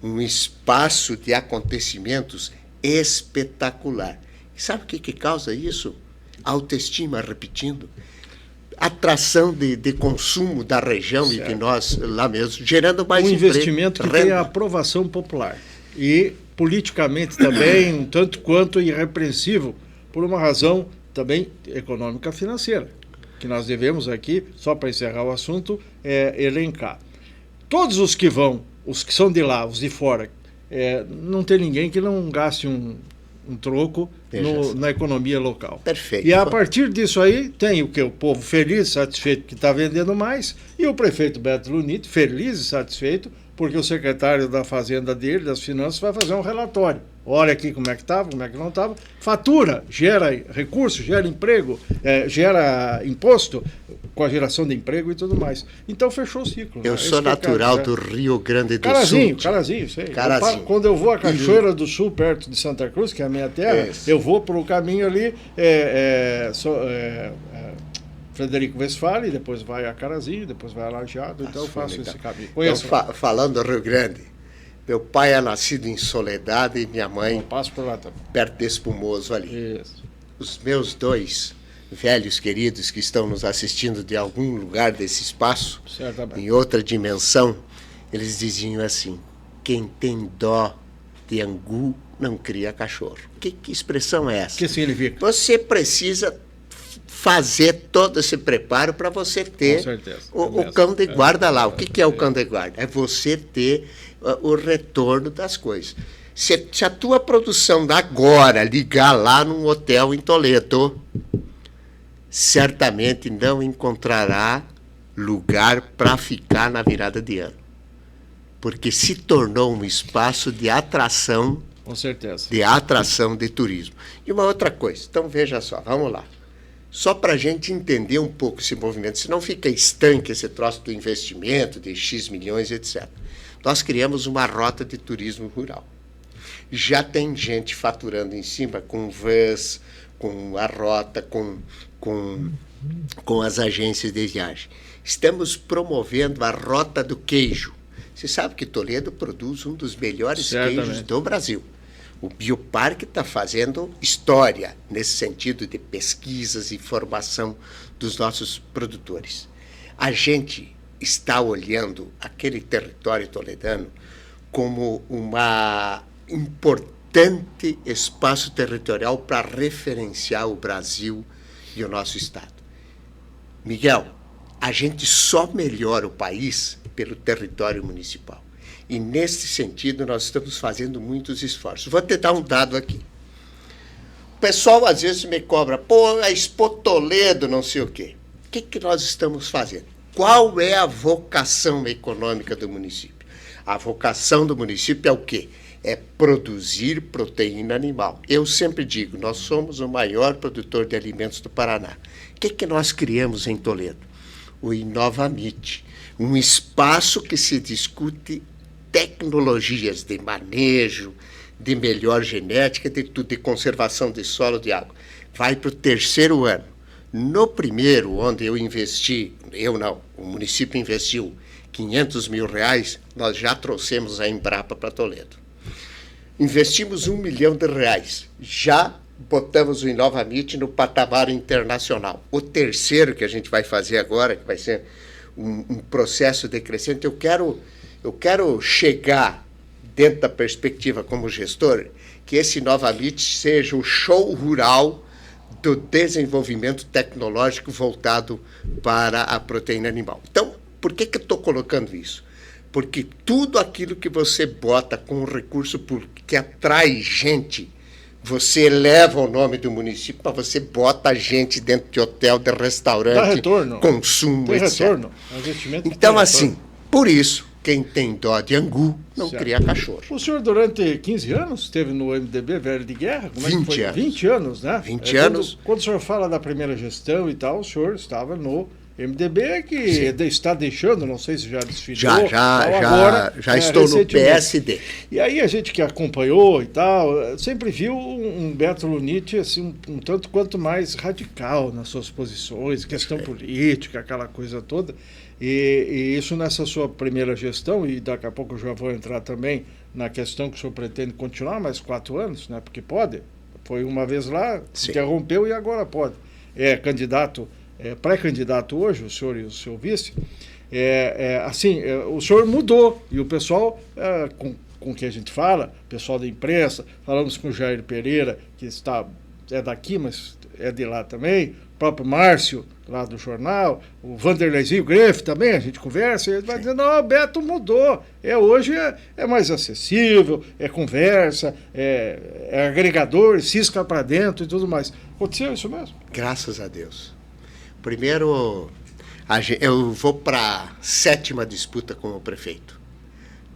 [SPEAKER 3] um espaço de acontecimentos espetacular. E sabe o que causa isso? Autoestima, repetindo. Atração de consumo da região, certo, e de nós lá mesmo, gerando mais
[SPEAKER 2] emprego. Um investimento que tem a aprovação popular. E politicamente também, um tanto quanto irrepreensível, por uma razão também econômica financeira, que nós devemos aqui, só para encerrar o assunto, elencar. Todos os que vão, os que são de lá, os de fora, não tem ninguém que não gaste um troco na economia local.
[SPEAKER 3] Perfeito.
[SPEAKER 2] E a partir disso aí, tem o que? O povo feliz, satisfeito que está vendendo mais, e o prefeito Beto Lunito feliz e satisfeito, porque o secretário da Fazenda dele, das Finanças, vai fazer um relatório. Olha aqui como é que estava, como é que não estava. Fatura, gera recurso, gera emprego, gera imposto, com a geração de emprego e tudo mais. Então fechou o ciclo.
[SPEAKER 3] Eu sou natural do Rio Grande do Sul.
[SPEAKER 2] Carazinho, sei. Quando eu vou à Cachoeira do Sul, perto de Santa Cruz, que é a minha terra, eu vou para o caminho ali, Frederico Westphalen, depois vai a Carazinho, depois vai a Lajeado, então eu faço esse caminho.
[SPEAKER 3] Então, falando do Rio Grande, meu pai é nascido em Soledade e minha mãe
[SPEAKER 2] passo por lá também,
[SPEAKER 3] perto de Espumoso ali.
[SPEAKER 2] Isso.
[SPEAKER 3] Os meus dois velhos queridos que estão nos assistindo de algum lugar desse espaço,
[SPEAKER 2] certamente,
[SPEAKER 3] em outra dimensão, eles diziam assim: quem tem dó de angu não cria cachorro. Que expressão é essa?
[SPEAKER 2] O que significa?
[SPEAKER 3] Você precisa fazer todo esse preparo para você ter o cão de guarda lá. O que é o cão de guarda? É você ter o retorno das coisas. Se a tua produção agora ligar lá num hotel em Toledo, certamente não encontrará lugar para ficar na virada de ano. Porque se tornou um espaço de atração,
[SPEAKER 2] com certeza,
[SPEAKER 3] de atração de turismo. E uma outra coisa, então veja só, vamos lá. Só para a gente entender um pouco esse movimento, senão fica estanque esse troço do investimento, de X milhões, etc. Nós criamos uma rota de turismo rural. Já tem gente faturando em cima com vans, com a rota, com as agências de viagem. Estamos promovendo a rota do queijo. Você sabe que Toledo produz um dos melhores queijos do Brasil. O Bioparque está fazendo história nesse sentido de pesquisas e formação dos nossos produtores. A gente está olhando aquele território toledano como uma importante espaço territorial para referenciar o Brasil e o nosso Estado. Miguel, a gente só melhora o país pelo território municipal. E, nesse sentido, nós estamos fazendo muitos esforços. Vou te dar um dado aqui. O pessoal, às vezes, me cobra, a Expo Toledo, não sei o quê. O que nós estamos fazendo? Qual é a vocação econômica do município? A vocação do município é o quê? É produzir proteína animal. Eu sempre digo, nós somos o maior produtor de alimentos do Paraná. O que nós criamos em Toledo? O Inovamit, um espaço que se discute tecnologias de manejo, de melhor genética, de conservação de solo, de água. Vai para o 3º ano. No primeiro, onde eu investi, o município investiu R$500 mil, nós já trouxemos a Embrapa para Toledo. Investimos R$1 milhão, já botamos o Inovamit no patamar internacional. O 3º que a gente vai fazer agora, que vai ser um processo decrescente, eu quero chegar, dentro da perspectiva como gestor, que esse Inovamit seja o show rural do desenvolvimento tecnológico voltado para a proteína animal. Então, por que eu estou colocando isso? Porque tudo aquilo que você bota com recurso público, que atrai gente, você eleva o nome do município, mas você bota gente dentro de hotel, de restaurante, consumo, etc.
[SPEAKER 2] Retorno. Investimento
[SPEAKER 3] então, assim, por isso, quem tem dó de angu não cria cachorro.
[SPEAKER 2] O senhor, durante 15 anos, esteve no MDB Velho de Guerra? Como
[SPEAKER 3] 20
[SPEAKER 2] é que foi?
[SPEAKER 3] anos.
[SPEAKER 2] 20 anos, né?
[SPEAKER 3] 20 anos.
[SPEAKER 2] Quando o senhor fala da primeira gestão e tal, o senhor estava no MDB, que está deixando, não sei se já desfilou.
[SPEAKER 3] Já estou no PSD.
[SPEAKER 2] E aí a gente que acompanhou e tal, sempre viu um Beto Luniti assim, um tanto quanto mais radical nas suas posições, questão política, aquela coisa toda. E isso nessa sua primeira gestão, e daqui a pouco eu já vou entrar também na questão que o senhor pretende continuar mais 4 anos, né? Porque pode. Foi uma vez lá,
[SPEAKER 3] Sim.
[SPEAKER 2] interrompeu e agora pode. É candidato, pré-candidato hoje, o senhor e o seu vice. O senhor mudou e o pessoal, com que a gente fala, pessoal da imprensa, falamos com o Jair Pereira, que é daqui, mas é de lá também, o próprio Márcio, lá do jornal, o Vanderleizinho Greff também, a gente conversa, e ele vai dizendo, não, o Beto mudou, hoje é mais acessível, é conversa, é agregador, cisca para dentro e tudo mais. Aconteceu isso mesmo?
[SPEAKER 3] Graças a Deus. Primeiro, eu vou para a 7ª disputa como prefeito.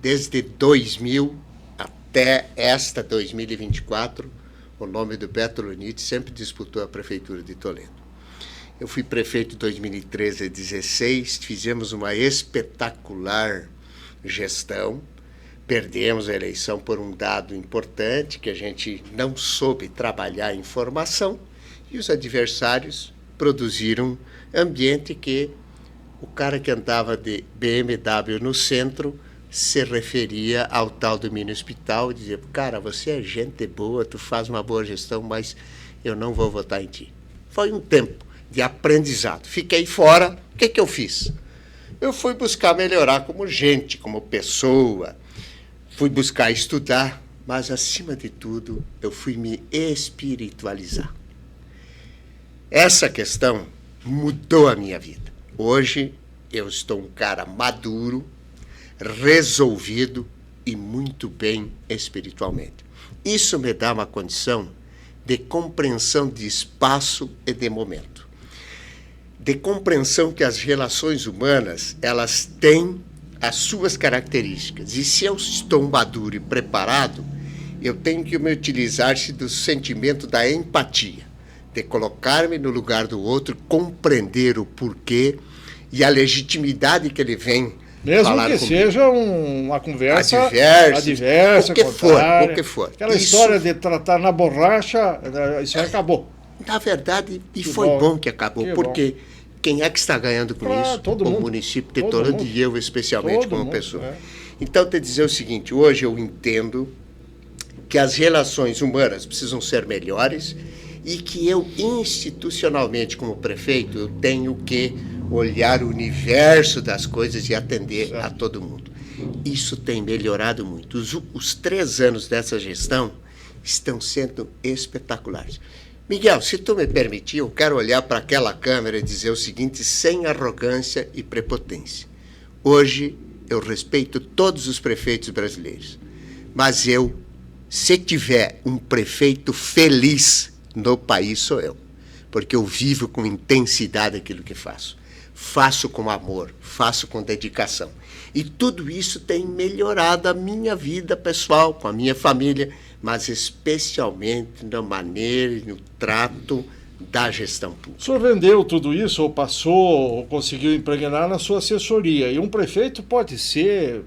[SPEAKER 3] Desde 2000 até esta 2024, o nome do Beto Luniti sempre disputou a prefeitura de Toledo. Eu fui prefeito em 2013 e 2016, fizemos uma espetacular gestão, perdemos a eleição por um dado importante, que a gente não soube trabalhar a informação, e os adversários produziram ambiente que o cara que andava de BMW no centro se referia ao tal do mini hospital e dizia, cara, você é gente boa, tu faz uma boa gestão, mas eu não vou votar em ti. Foi um tempo de aprendizado. Fiquei fora, o que eu fiz? Eu fui buscar melhorar como gente, como pessoa, fui buscar estudar, mas acima de tudo, eu fui me espiritualizar. Essa questão mudou a minha vida. Hoje eu estou um cara maduro, resolvido e muito bem espiritualmente. Isso me dá uma condição de compreensão de espaço e de momento. De compreensão que as relações humanas, elas têm as suas características. E se eu estou maduro e preparado, eu tenho que me utilizar-se do sentimento da empatia, de colocar-me no lugar do outro, compreender o porquê e a legitimidade que ele vem
[SPEAKER 2] mesmo
[SPEAKER 3] falar
[SPEAKER 2] que
[SPEAKER 3] comigo.
[SPEAKER 2] seja uma conversa
[SPEAKER 3] adversa, o que for.
[SPEAKER 2] Aquela
[SPEAKER 3] Isso,
[SPEAKER 2] história de tratar na borracha, isso aí acabou.
[SPEAKER 3] Na verdade,
[SPEAKER 2] Que
[SPEAKER 3] foi bom que acabou,
[SPEAKER 2] que
[SPEAKER 3] porque quem é que está ganhando com isso?
[SPEAKER 2] Todo
[SPEAKER 3] o
[SPEAKER 2] mundo.
[SPEAKER 3] município de
[SPEAKER 2] Todo
[SPEAKER 3] Toledo
[SPEAKER 2] mundo.
[SPEAKER 3] e eu, especialmente,
[SPEAKER 2] Todo
[SPEAKER 3] como
[SPEAKER 2] mundo,
[SPEAKER 3] pessoa. Então, te dizer o seguinte, hoje eu entendo que as relações humanas precisam ser melhores e que eu, institucionalmente, como prefeito, eu tenho que olhar o universo das coisas e atender a todo mundo. Isso tem melhorado muito. Os 3 anos dessa gestão estão sendo espetaculares. Miguel, se tu me permitir, eu quero olhar para aquela câmera e dizer o seguinte, sem arrogância e prepotência. Hoje, eu respeito todos os prefeitos brasileiros, mas se tiver um prefeito feliz no país, sou eu, porque eu vivo com intensidade aquilo que faço. Faço com amor, faço com dedicação. E tudo isso tem melhorado a minha vida pessoal, com a minha família, mas especialmente na maneira e no trato da gestão pública.
[SPEAKER 2] O senhor vendeu tudo isso, ou passou, ou conseguiu impregnar na sua assessoria. E um prefeito pode ser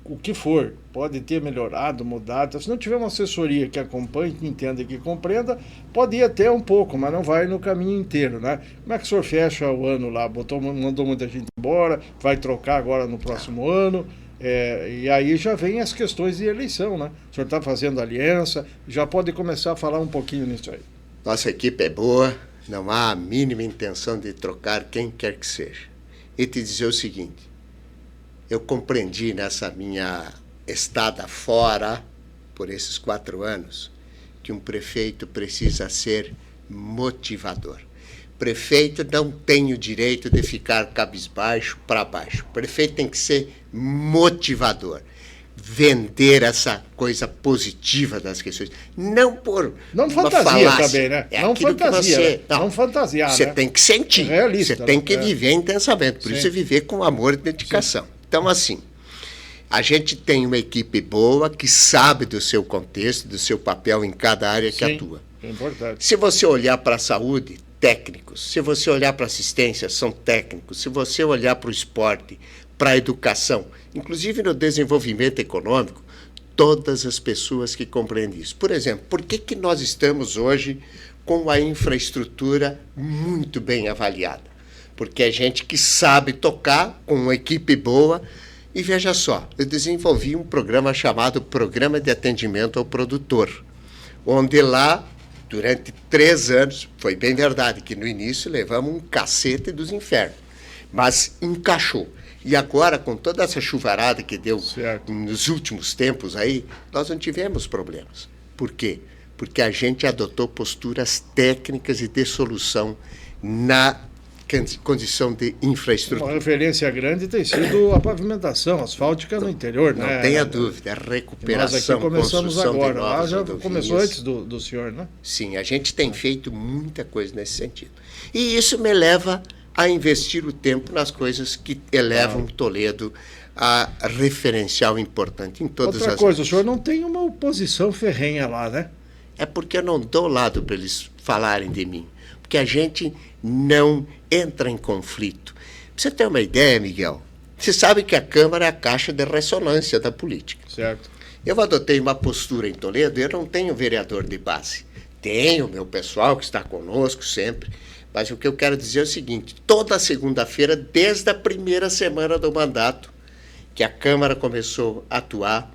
[SPEAKER 2] o que for, pode ter melhorado, mudado. Se não tiver uma assessoria que acompanhe, que entenda e que compreenda, pode ir até um pouco, mas não vai no caminho inteiro, né? Como é que o senhor fecha o ano lá? Mandou muita gente embora, vai trocar agora no próximo ano, e aí já vem as questões de eleição, né? O senhor está fazendo aliança, já pode começar a falar um pouquinho nisso aí.
[SPEAKER 3] Nossa equipe é boa, não há a mínima intenção de trocar quem quer que seja. E te dizer o seguinte, eu compreendi nessa minha estada fora, por esses 4 anos, que um prefeito precisa ser motivador. Prefeito não tem o direito de ficar cabisbaixo para baixo. Prefeito tem que ser motivador. Vender essa coisa positiva das questões. Não por
[SPEAKER 2] não
[SPEAKER 3] uma
[SPEAKER 2] fantasia
[SPEAKER 3] falácia.
[SPEAKER 2] Também, né?
[SPEAKER 3] É
[SPEAKER 2] não fantasia,
[SPEAKER 3] que você,
[SPEAKER 2] não fantasiar,
[SPEAKER 3] você
[SPEAKER 2] né?
[SPEAKER 3] tem que sentir.
[SPEAKER 2] Realista,
[SPEAKER 3] você tem que
[SPEAKER 2] né?
[SPEAKER 3] viver intensamente. Por
[SPEAKER 2] Sim.
[SPEAKER 3] isso é viver com amor e dedicação. Sim. Então, assim, a gente tem uma equipe boa que sabe do seu contexto, do seu papel em cada área que atua.
[SPEAKER 2] É importante.
[SPEAKER 3] Se você olhar para a saúde, técnicos. Se você olhar para a assistência, são técnicos. Se você olhar para o esporte, para a educação, inclusive no desenvolvimento econômico, todas as pessoas que compreendem isso. Por exemplo, por que nós estamos hoje com a infraestrutura muito bem avaliada? Porque é gente que sabe tocar com uma equipe boa E veja só, eu desenvolvi um programa chamado Programa de Atendimento ao Produtor, onde lá, durante 3 anos, foi bem verdade que no início levamos um cacete dos infernos, mas encaixou. E agora, com toda essa chuvarada que deu nos últimos tempos aí, nós não tivemos problemas. Por quê? Porque a gente adotou posturas técnicas e de solução na condição de infraestrutura.
[SPEAKER 2] Uma referência grande tem sido a pavimentação asfáltica no interior,
[SPEAKER 3] não
[SPEAKER 2] né?
[SPEAKER 3] Não tenha dúvida, a recuperação,
[SPEAKER 2] nós aqui começamos agora, lá já
[SPEAKER 3] rodovias.
[SPEAKER 2] Começou antes do senhor, né?
[SPEAKER 3] Sim, a gente tem feito muita coisa nesse sentido. E isso me leva a investir o tempo nas coisas que elevam Toledo a referencial importante em todas as...
[SPEAKER 2] Outra coisa, o senhor não tem uma oposição ferrenha lá, né?
[SPEAKER 3] É porque eu não dou lado para eles falarem de mim. Porque a gente não entra em conflito. Pra você ter uma ideia, Miguel, você sabe que a Câmara é a caixa de ressonância da política.
[SPEAKER 2] Certo.
[SPEAKER 3] Eu adotei uma postura em Toledo, eu não tenho vereador de base. Tenho meu pessoal que está conosco sempre, mas o que eu quero dizer é o seguinte, toda segunda-feira, desde a primeira semana do mandato, que a Câmara começou a atuar,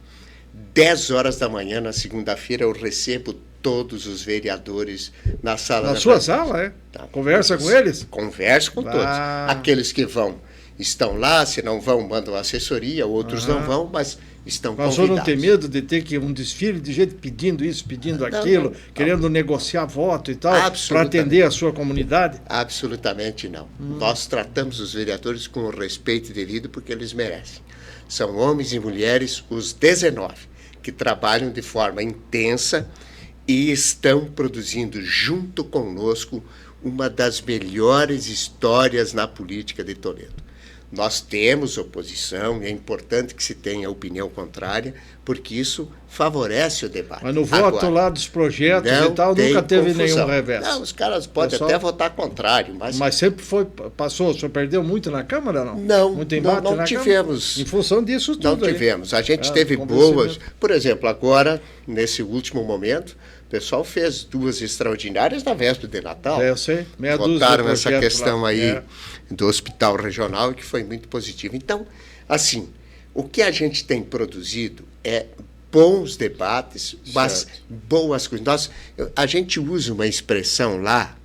[SPEAKER 3] 10 horas da manhã, na segunda-feira, eu recebo todos os vereadores na sala.
[SPEAKER 2] Na sua sala, é?
[SPEAKER 3] Tá.
[SPEAKER 2] Conversa com eles?
[SPEAKER 3] Converso com todos. Aqueles que vão, estão lá, se não vão, mandam assessoria, outros não vão, mas estão convidados.
[SPEAKER 2] Mas o senhor não tem medo de ter que um desfile de gente pedindo isso, pedindo aquilo, querendo negociar voto e tal, para atender a sua comunidade?
[SPEAKER 3] Absolutamente não. Nós tratamos os vereadores com o respeito devido porque eles merecem. São homens e mulheres, os 19, que trabalham de forma intensa e estão produzindo junto conosco uma das melhores histórias na política de Toledo. Nós temos oposição e é importante que se tenha opinião contrária, porque isso favorece o debate.
[SPEAKER 2] Mas no voto lá dos projetos e tal, nunca teve nenhum revés.
[SPEAKER 3] Não, os caras podem até votar contrário. Mas
[SPEAKER 2] sempre passou, o senhor perdeu muito na Câmara, não?
[SPEAKER 3] Não,
[SPEAKER 2] muito embate
[SPEAKER 3] não tivemos.
[SPEAKER 2] Câmara? Em função disso tudo.
[SPEAKER 3] Não tivemos. A gente teve boas. Por exemplo, agora, nesse último momento, o pessoal fez 2 extraordinárias na véspera de Natal.
[SPEAKER 2] Eu sei.
[SPEAKER 3] Votaram essa questão lá. Aí do hospital regional, que foi muito positiva. Então, assim, o que a gente tem produzido é bons debates, mas boas coisas. A gente usa uma expressão lá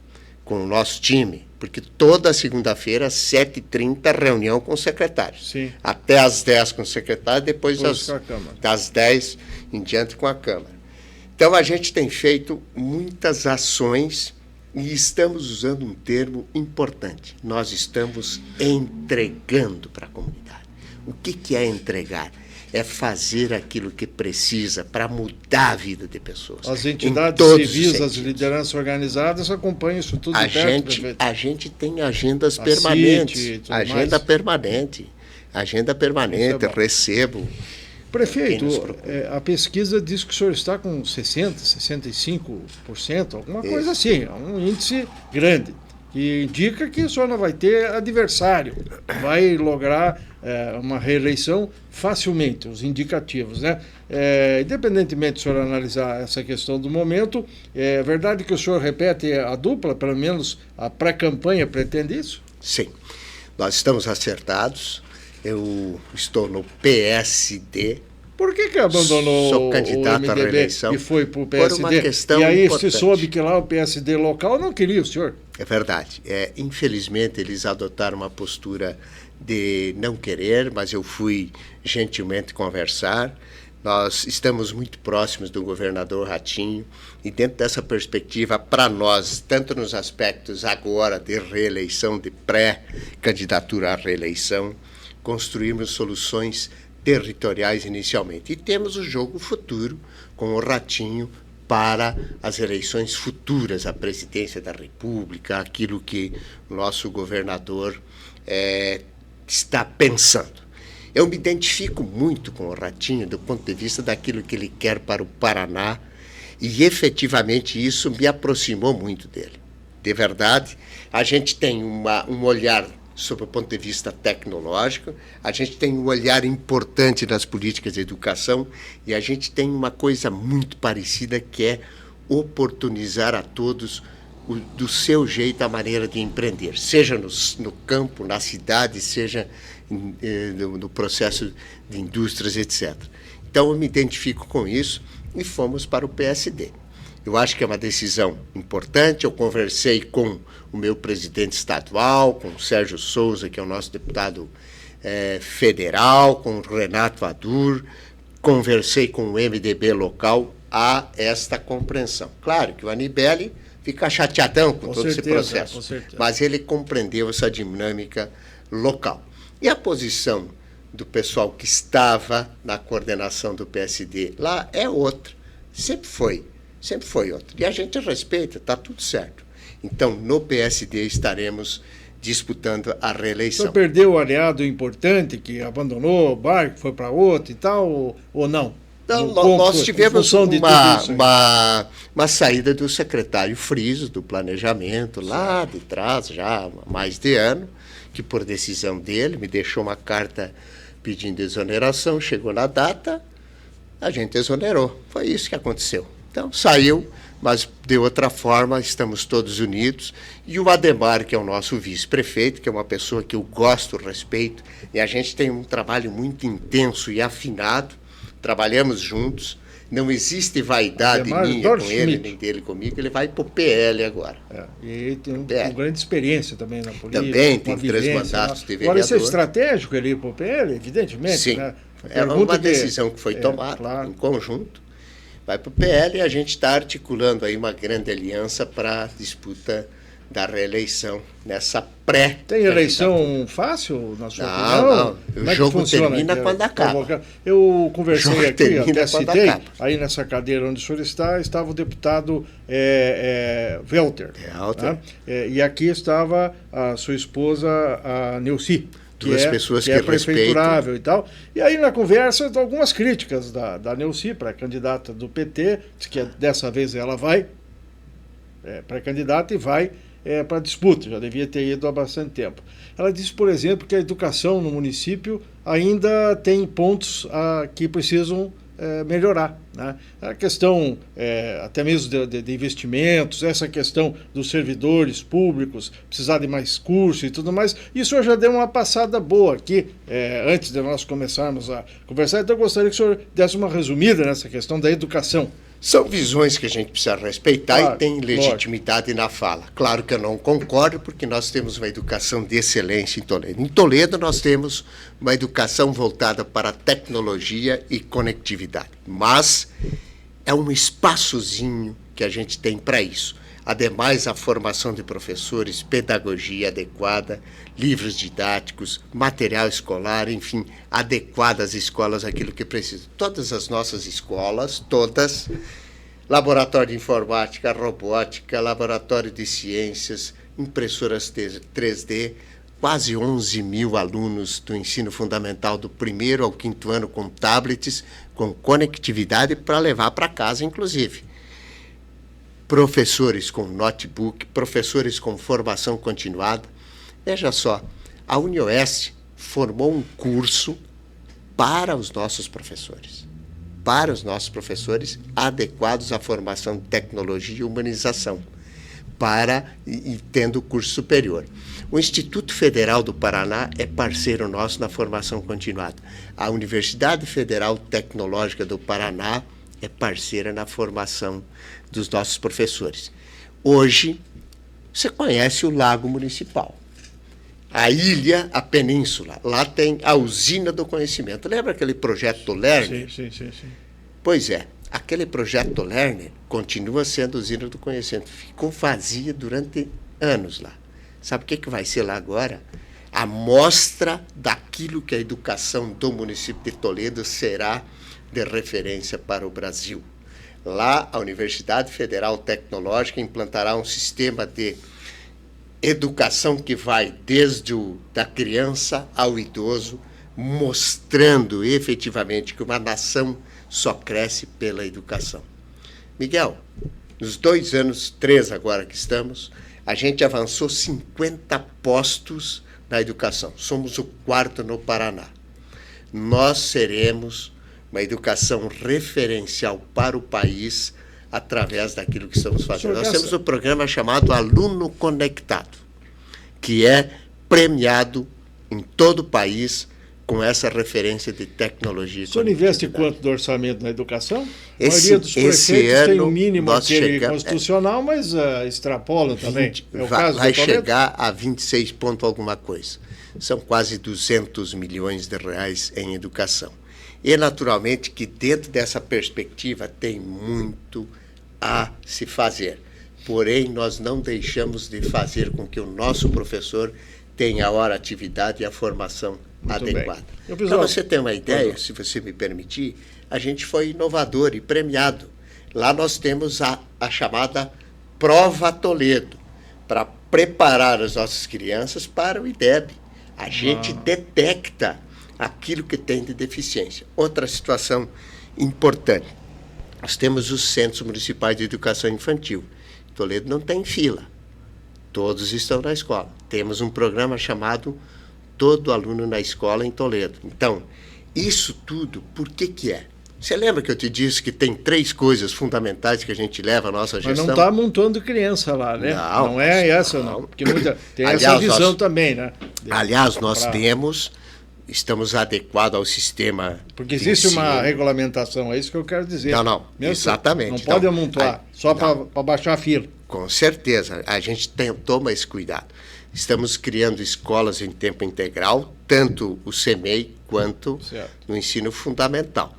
[SPEAKER 3] com o nosso time, porque toda segunda-feira, às 7h30, reunião com os secretários.
[SPEAKER 2] Sim.
[SPEAKER 3] Até às 10 com o secretário, depois das 10 em diante com a Câmara. Então, a gente tem feito muitas ações e estamos usando um termo importante. Nós estamos entregando para a comunidade. O que é entregar? É fazer aquilo que precisa para mudar a vida de pessoas.
[SPEAKER 2] As entidades civis, as lideranças organizadas acompanham isso tudo de perto.
[SPEAKER 3] A gente tem agendas permanentes. Agenda permanente, recebo.
[SPEAKER 2] Prefeito, a pesquisa diz que o senhor está com 60%, 65%, alguma coisa assim, um índice grande, que indica que o senhor não vai ter adversário, vai lograr uma reeleição facilmente, os indicativos, né? Independentemente do senhor analisar essa questão do momento, é verdade que o senhor repete a dupla, pelo menos a pré-campanha pretende isso?
[SPEAKER 3] Sim, nós estamos acertados. Eu estou no PSD.
[SPEAKER 2] Por que abandonou
[SPEAKER 3] Sou candidato
[SPEAKER 2] o MDB
[SPEAKER 3] à reeleição
[SPEAKER 2] e foi para o PSD?
[SPEAKER 3] Por uma questão
[SPEAKER 2] e aí
[SPEAKER 3] importante.
[SPEAKER 2] se soube que lá o PSD local não queria o senhor.
[SPEAKER 3] É verdade. Infelizmente, eles adotaram uma postura de não querer, mas eu fui gentilmente conversar. Nós estamos muito próximos do governador Ratinho e dentro dessa perspectiva, para nós, tanto nos aspectos agora de reeleição, de pré-candidatura à reeleição, construirmos soluções territoriais inicialmente. E temos o jogo futuro com o Ratinho para as eleições futuras, a presidência da República, aquilo que o nosso governador está pensando. Eu me identifico muito com o Ratinho do ponto de vista daquilo que ele quer para o Paraná e efetivamente isso me aproximou muito dele. De verdade, a gente tem um olhar sob o ponto de vista tecnológico, a gente tem um olhar importante nas políticas de educação e a gente tem uma coisa muito parecida que é oportunizar a todos do seu jeito a maneira de empreender, seja no campo, na cidade, seja no processo de indústrias, etc. Então, eu me identifico com isso e fomos para o PSD. Eu acho que é uma decisão importante. Eu conversei com o meu presidente estadual, com o Sérgio Souza, que é o nosso deputado federal, com o Renato Adur, conversei com o MDB local, há esta compreensão. Claro que o Anibele fica chateadão com todo esse processo, mas ele compreendeu essa dinâmica local. E a posição do pessoal que estava na coordenação do PSD lá é outra, sempre foi outra. E a gente respeita, está tudo certo. Então, no PSD estaremos disputando a reeleição.
[SPEAKER 2] Você perdeu o aliado importante que abandonou o barco, foi para outro e tal, ou não?
[SPEAKER 3] Então, nós tivemos uma saída do secretário Friso, do Planejamento, lá de trás, já há mais de ano, que por decisão dele me deixou uma carta pedindo exoneração, chegou na data, a gente exonerou. Foi isso que aconteceu. Então, saiu, mas de outra forma, estamos todos unidos. E o Ademar, que é o nosso vice-prefeito, que é uma pessoa que eu gosto, respeito, e a gente tem um trabalho muito intenso e afinado, trabalhamos juntos, não existe vaidade minha com ele, nem dele comigo, ele vai para o PL agora.
[SPEAKER 2] E ele tem uma grande experiência também na política.
[SPEAKER 3] Também tem 3 mandatos de vereador.
[SPEAKER 2] Agora, isso é estratégico ele ir para o PL, evidentemente.
[SPEAKER 3] Sim,
[SPEAKER 2] né?
[SPEAKER 3] É uma decisão que foi tomada em conjunto. Vai para o PL e a gente está articulando aí uma grande aliança para a disputa da reeleição nessa pré.
[SPEAKER 2] Tem eleição fácil, na sua opinião?
[SPEAKER 3] Não. O jogo termina quando acaba.
[SPEAKER 2] Eu conversei aqui, até citei, aí nessa cadeira onde o senhor estava o deputado Welter. Né? E aqui estava a sua esposa, a Neuci.
[SPEAKER 3] Duas pessoas que
[SPEAKER 2] prefeiturável e tal. E aí, na conversa, algumas críticas da Neuci, pré-candidata do PT, diz que dessa vez ela vai, pré-candidata, e vai para a disputa, já devia ter ido há bastante tempo. Ela disse, por exemplo, que a educação no município ainda tem pontos que precisam melhorar. Né? A questão até mesmo de investimentos, essa questão dos servidores públicos, precisar de mais curso e tudo mais, isso eu já dei uma passada boa aqui, antes de nós começarmos a conversar, então eu gostaria que o senhor desse uma resumida nessa questão da educação.
[SPEAKER 3] São visões que a gente precisa respeitar e tem legitimidade na fala. Claro que eu não concordo, porque nós temos uma educação de excelência em Toledo. Em Toledo nós temos uma educação voltada para a tecnologia e conectividade. Mas é um espaçozinho que a gente tem para isso. Ademais, a formação de professores, pedagogia adequada, livros didáticos, material escolar, enfim, adequado às escolas, aquilo que precisa. Todas as nossas escolas, todas, laboratório de informática, robótica, laboratório de ciências, impressoras 3D, quase 11 mil alunos do ensino fundamental do 1º ao 5º ano com tablets, com conectividade para levar para casa, inclusive. Professores com notebook, professores com formação continuada. Veja só, a UniOeste formou um curso para os nossos professores adequados à formação de tecnologia e humanização, e tendo curso superior. O Instituto Federal do Paraná é parceiro nosso na formação continuada. A Universidade Federal Tecnológica do Paraná é parceira na formação dos nossos professores. Hoje, você conhece o Lago Municipal, a ilha, a península. Lá tem a usina do conhecimento. Lembra aquele projeto Lerner?
[SPEAKER 2] Sim.
[SPEAKER 3] Pois é, aquele projeto Lerner continua sendo usina do conhecimento. Ficou vazia durante anos lá. Sabe o que vai ser lá agora? A mostra daquilo que a educação do município de Toledo será de referência para o Brasil. Lá, a Universidade Federal Tecnológica implantará um sistema de educação que vai desde da criança ao idoso, mostrando efetivamente que uma nação só cresce pela educação. Miguel, nos 2 anos, 3 agora que estamos, a gente avançou 50 postos na educação. Somos o 4º no Paraná. Nós seremos uma educação referencial para o país através daquilo que estamos fazendo. Nós temos um programa chamado Aluno Conectado, que é premiado em todo o país com essa referência de tecnologia.
[SPEAKER 2] O senhor investe quanto do orçamento na educação? A
[SPEAKER 3] Esse,
[SPEAKER 2] maioria dos prefeitos tem um mínimo aquele
[SPEAKER 3] chegamos,
[SPEAKER 2] constitucional, mas extrapolam também. É o caso
[SPEAKER 3] vai
[SPEAKER 2] do Toledo?
[SPEAKER 3] chegar a 26 ponto alguma coisa. São quase 200 milhões de reais em educação. E, naturalmente, que dentro dessa perspectiva tem muito a se fazer. Porém, nós não deixamos de fazer com que o nosso professor tenha a hora, a atividade e a formação adequada. Para você ter uma ideia, se você me permitir, a gente foi inovador e premiado. Lá nós temos a chamada Prova Toledo, para preparar as nossas crianças para o IDEB. A gente detecta aquilo que tem de deficiência. Outra situação importante, nós temos os Centros Municipais de Educação Infantil. Toledo não tem fila, todos estão na escola. Temos um programa chamado Todo Aluno na Escola em Toledo. Então, isso tudo, por que é? Você lembra que eu te disse que tem 3 coisas fundamentais que a gente leva à nossa gestão?
[SPEAKER 2] Mas não está amontando criança lá, né? Não é essa, não. Porque tem essa visão também, né?
[SPEAKER 3] Aliás, nós estamos adequados ao sistema.
[SPEAKER 2] Porque existe uma regulamentação, é isso que eu quero dizer.
[SPEAKER 3] Não, exatamente.
[SPEAKER 2] Não pode amontoar, só para baixar a fila.
[SPEAKER 3] Com certeza, a gente toma esse cuidado. Estamos criando escolas em tempo integral, tanto o CEMEI quanto no ensino fundamental.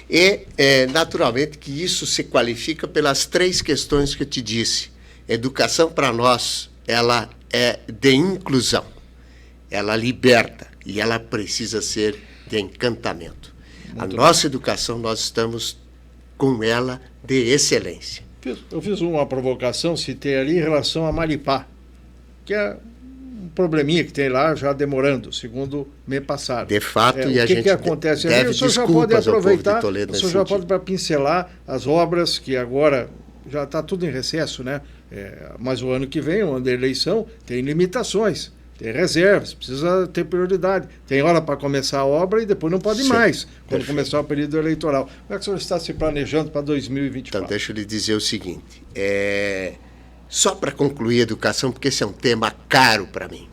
[SPEAKER 3] E, naturalmente, que isso se qualifica pelas 3 questões que eu te disse. Educação, para nós, ela é de inclusão, ela liberta e ela precisa ser de encantamento. Nossa educação, nós estamos com ela de excelência.
[SPEAKER 2] Eu fiz uma provocação, citei ali em relação a Maripá, que é um probleminha que tem lá já demorando, segundo me passaram.
[SPEAKER 3] De fato, e a gente
[SPEAKER 2] que acontece ali? O senhor já pode aproveitar, o senhor já pode para pincelar as obras que agora já está tudo em recesso, né? Mas o ano que vem, o ano da eleição, tem limitações, tem reservas, precisa ter prioridade. Tem hora para começar a obra e depois não pode mais, quando começar o período eleitoral. Como é que o senhor está se planejando para 2024?
[SPEAKER 3] Então, deixa eu lhe dizer o seguinte, só para concluir a educação, porque esse é um tema caro para mim.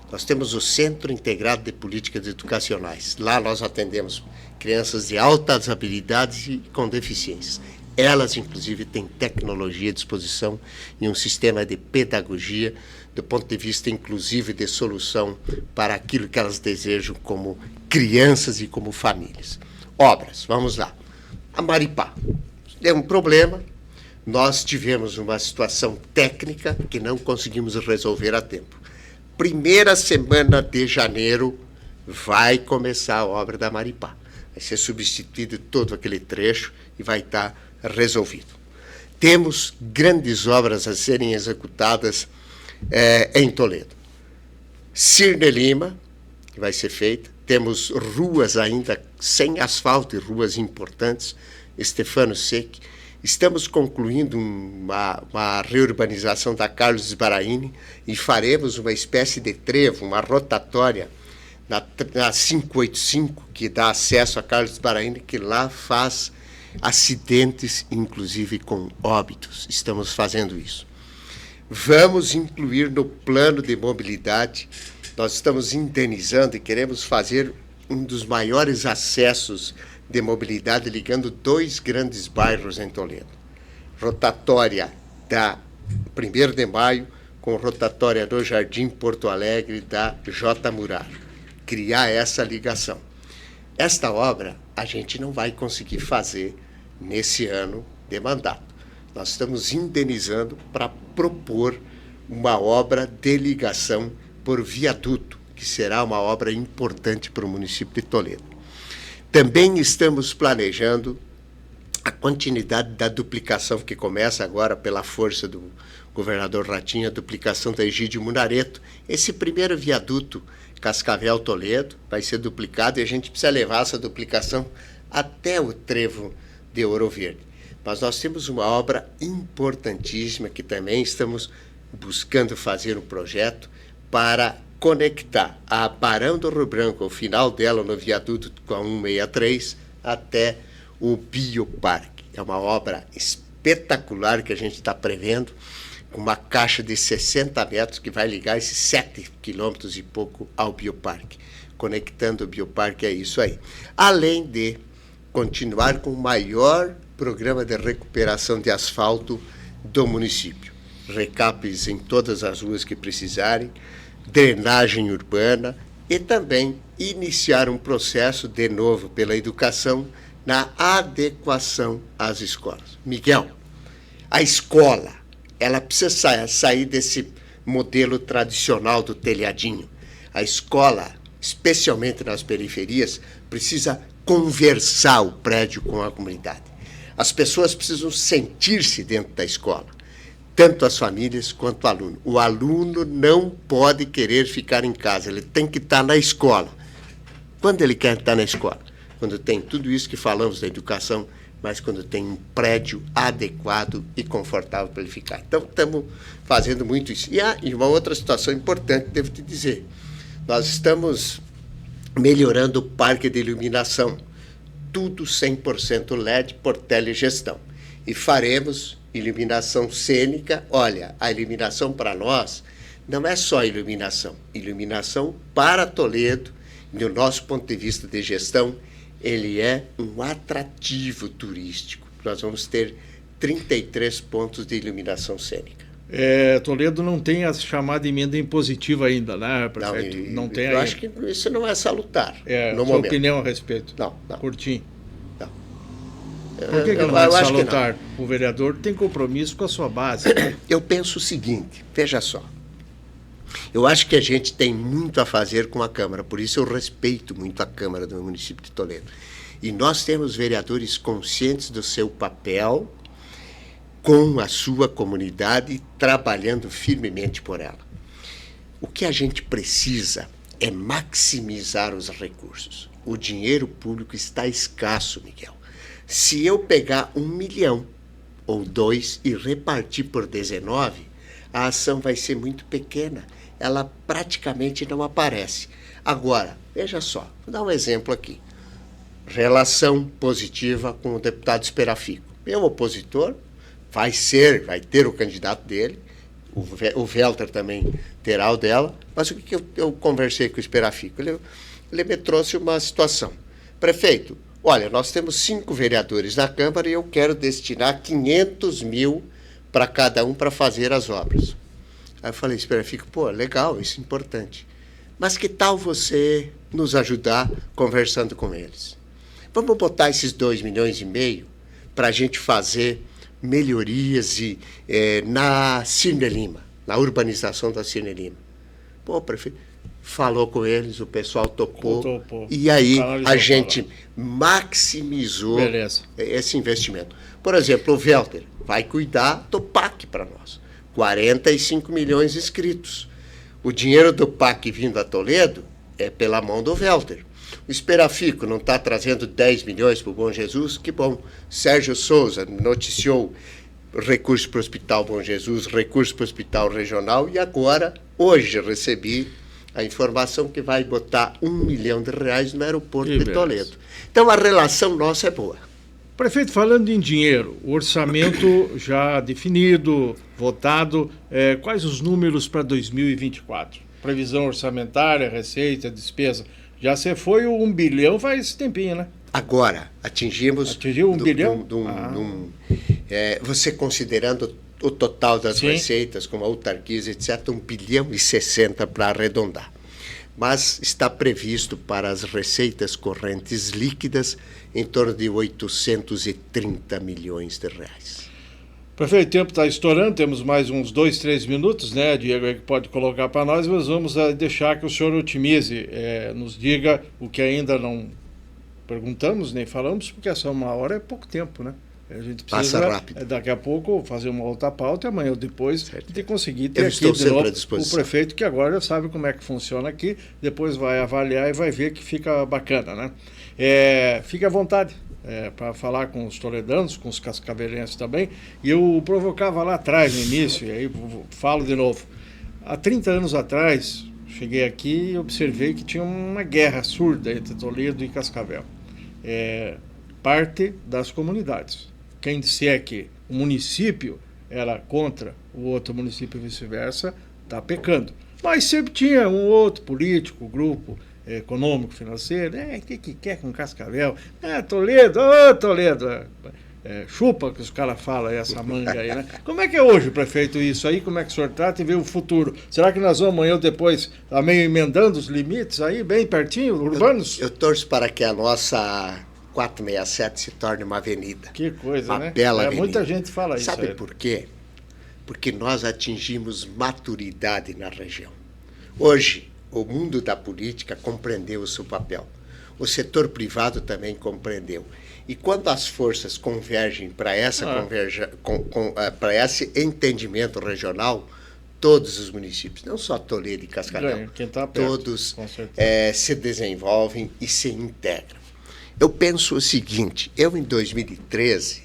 [SPEAKER 3] Nós temos o Centro Integrado de Políticas Educacionais. Lá nós atendemos crianças de altas habilidades e com deficiências. Elas, inclusive, têm tecnologia à disposição e um sistema de pedagogia do ponto de vista, inclusive, de solução para aquilo que elas desejam como crianças e como famílias. Obras, vamos lá. A Maripá é um problema. Nós tivemos uma situação técnica que não conseguimos resolver a tempo. Primeira semana de janeiro vai começar a obra da Maripá. Vai ser substituído todo aquele trecho e vai estar resolvido. Temos grandes obras a serem executadas em Toledo. Cirne Lima, que vai ser feita. Temos ruas ainda sem asfalto e ruas importantes. Stefano Secchi. Estamos concluindo uma reurbanização da Carlos Sbaraini e faremos uma espécie de trevo, uma rotatória na 585, que dá acesso a Carlos Sbaraini, que lá faz acidentes, inclusive com óbitos. Estamos fazendo isso. Vamos incluir no plano de mobilidade, nós estamos indenizando e queremos fazer um dos maiores acessos de mobilidade ligando 2 grandes bairros em Toledo. Rotatória da 1º de Maio com rotatória do Jardim Porto Alegre da J. Muraro. Criar essa ligação. Esta obra a gente não vai conseguir fazer nesse ano de mandato. Nós estamos indenizando para propor uma obra de ligação por viaduto, que será uma obra importante para o município de Toledo. Também estamos planejando a continuidade da duplicação que começa agora pela força do governador Ratinho, a duplicação da Egídio Munareto. Esse primeiro viaduto Cascavel-Toledo vai ser duplicado e a gente precisa levar essa duplicação até o trevo de Ouro Verde. Mas nós temos uma obra importantíssima que também estamos buscando fazer um projeto para conectar a Barão do Rio Branco, o final dela no viaduto com a 163, até o Bioparque. É uma obra espetacular que a gente está prevendo, com uma caixa de 60 metros que vai ligar esses 7 quilômetros e pouco ao bioparque. Conectando o bioparque é isso aí. Além de continuar com o maior programa de recuperação de asfalto do município. Recapes em todas as ruas que precisarem, drenagem urbana e também iniciar um processo, de novo, pela educação, na adequação às escolas. Miguel, a escola, ela precisa sair desse modelo tradicional do telhadinho. A escola, especialmente nas periferias, precisa conversar o prédio com a comunidade. As pessoas precisam sentir-se dentro da escola, tanto as famílias quanto o aluno. O aluno não pode querer ficar em casa, ele tem que estar na escola. Quando ele quer estar na escola? Quando tem tudo isso que falamos da educação, mas quando tem um prédio adequado e confortável para ele ficar. Então, estamos fazendo muito isso. E uma outra situação importante, devo te dizer, nós estamos melhorando o parque de iluminação, tudo 100% LED por telegestão. E faremos iluminação cênica. Olha, a iluminação para nós não é só iluminação. Iluminação para Toledo, do nosso ponto de vista de gestão, ele é um atrativo turístico. Nós vamos ter 33 pontos de iluminação cênica.
[SPEAKER 2] Toledo não tem a chamada emenda impositiva ainda, né, prefeito? Não tem
[SPEAKER 3] eu acho que isso não é salutar.
[SPEAKER 2] No sua momento. Opinião a respeito?
[SPEAKER 3] Não.
[SPEAKER 2] Curtinho.
[SPEAKER 3] Não.
[SPEAKER 2] Por que não é salutar? O vereador tem compromisso com a sua base.
[SPEAKER 3] Eu penso o seguinte, veja só. Eu acho que a gente tem muito a fazer com a Câmara, por isso eu respeito muito a Câmara do município de Toledo. E nós temos vereadores conscientes do seu papel com a sua comunidade, trabalhando firmemente por ela. O que a gente precisa é maximizar os recursos. O dinheiro público está escasso, Miguel. Se eu pegar 1 milhão ou 2 e repartir por 19, a ação vai ser muito pequena. Ela praticamente não aparece. Agora, veja só, vou dar um exemplo aqui. Relação positiva com o deputado Esperafico. Meu opositor vai ter o candidato dele, o Velter também terá o dela, mas o que eu conversei com o Esperafico? Ele me trouxe uma situação. Prefeito, olha, nós temos 5 vereadores na Câmara e eu quero destinar 500 mil para cada um para fazer as obras. Aí eu falei, Esperafico, legal, isso é importante. Mas que tal você nos ajudar conversando com eles? Vamos botar esses 2,5 milhões para a gente fazer melhorias na Cirne Lima, na urbanização da Cirne Lima. Prefeito, falou com eles, o pessoal topou. E aí a gente maximizou esse investimento. Por exemplo, o Velter vai cuidar do PAC para nós. 45 milhões inscritos. O dinheiro do PAC vindo a Toledo é pela mão do Velter. O Esperafico não está trazendo 10 milhões para o Bom Jesus? Que bom. Sérgio Souza noticiou recurso para o Hospital Bom Jesus, recurso para o Hospital Regional, e agora, hoje, recebi a informação que vai botar R$1 milhão no aeroporto de Toledo. Então, a relação nossa é boa.
[SPEAKER 2] Prefeito, falando em dinheiro, o orçamento já definido, votado, quais os números para 2024? Previsão orçamentária, receita, despesa. Já se foi o 1 bilhão faz tempinho, né?
[SPEAKER 3] Agora, atingiu
[SPEAKER 2] 1 bilhão?
[SPEAKER 3] Você considerando o total das receitas, como autarquias, etc., 1 bilhão e 60 para arredondar. Mas está previsto para as receitas correntes líquidas em torno de 830 milhões de reais.
[SPEAKER 2] Prefeito, o tempo está estourando, temos mais uns 2, 3 minutos, né, Diego, que pode colocar para nós, mas vamos deixar que o senhor otimize, nos diga o que ainda não perguntamos, nem falamos, porque essa 1 hora é pouco tempo, né? A gente precisa,
[SPEAKER 3] passa rápido.
[SPEAKER 2] Daqui a pouco, fazer uma outra pauta e amanhã ou depois de conseguir ter
[SPEAKER 3] aqui de novo
[SPEAKER 2] o prefeito, que agora já sabe como é que funciona aqui, depois vai avaliar e vai ver que fica bacana, né? Fique à vontade para falar com os toledanos, com os cascavelenses também. E eu provocava lá atrás, no início, e aí falo de novo. Há 30 anos atrás, cheguei aqui e observei que tinha uma guerra surda entre Toledo e Cascavel. Parte das comunidades. Quem disser que o município era contra o outro município e vice-versa, está pecando. Mas sempre tinha um outro político, grupo econômico, financeiro, que quer com Cascavel? Toledo, Toledo, chupa que os caras falam, essa manga aí, né? Como é que é hoje, prefeito, isso aí? Como é que o senhor trata e vê o futuro? Será que nós vamos amanhã ou depois meio emendando os limites aí, bem pertinho, urbanos?
[SPEAKER 3] Eu torço para que a nossa 467 se torne uma avenida.
[SPEAKER 2] Que coisa,
[SPEAKER 3] uma
[SPEAKER 2] né?
[SPEAKER 3] Bela avenida.
[SPEAKER 2] Muita gente fala isso.
[SPEAKER 3] Sabe por quê? Porque nós atingimos maturidade na região. Hoje, o mundo da política compreendeu o seu papel. O setor privado também compreendeu. E quando as forças convergem para esse entendimento regional, todos os municípios, não só Toledo e Cascavel, todos se desenvolvem e se integram. Eu penso o seguinte, eu em 2013,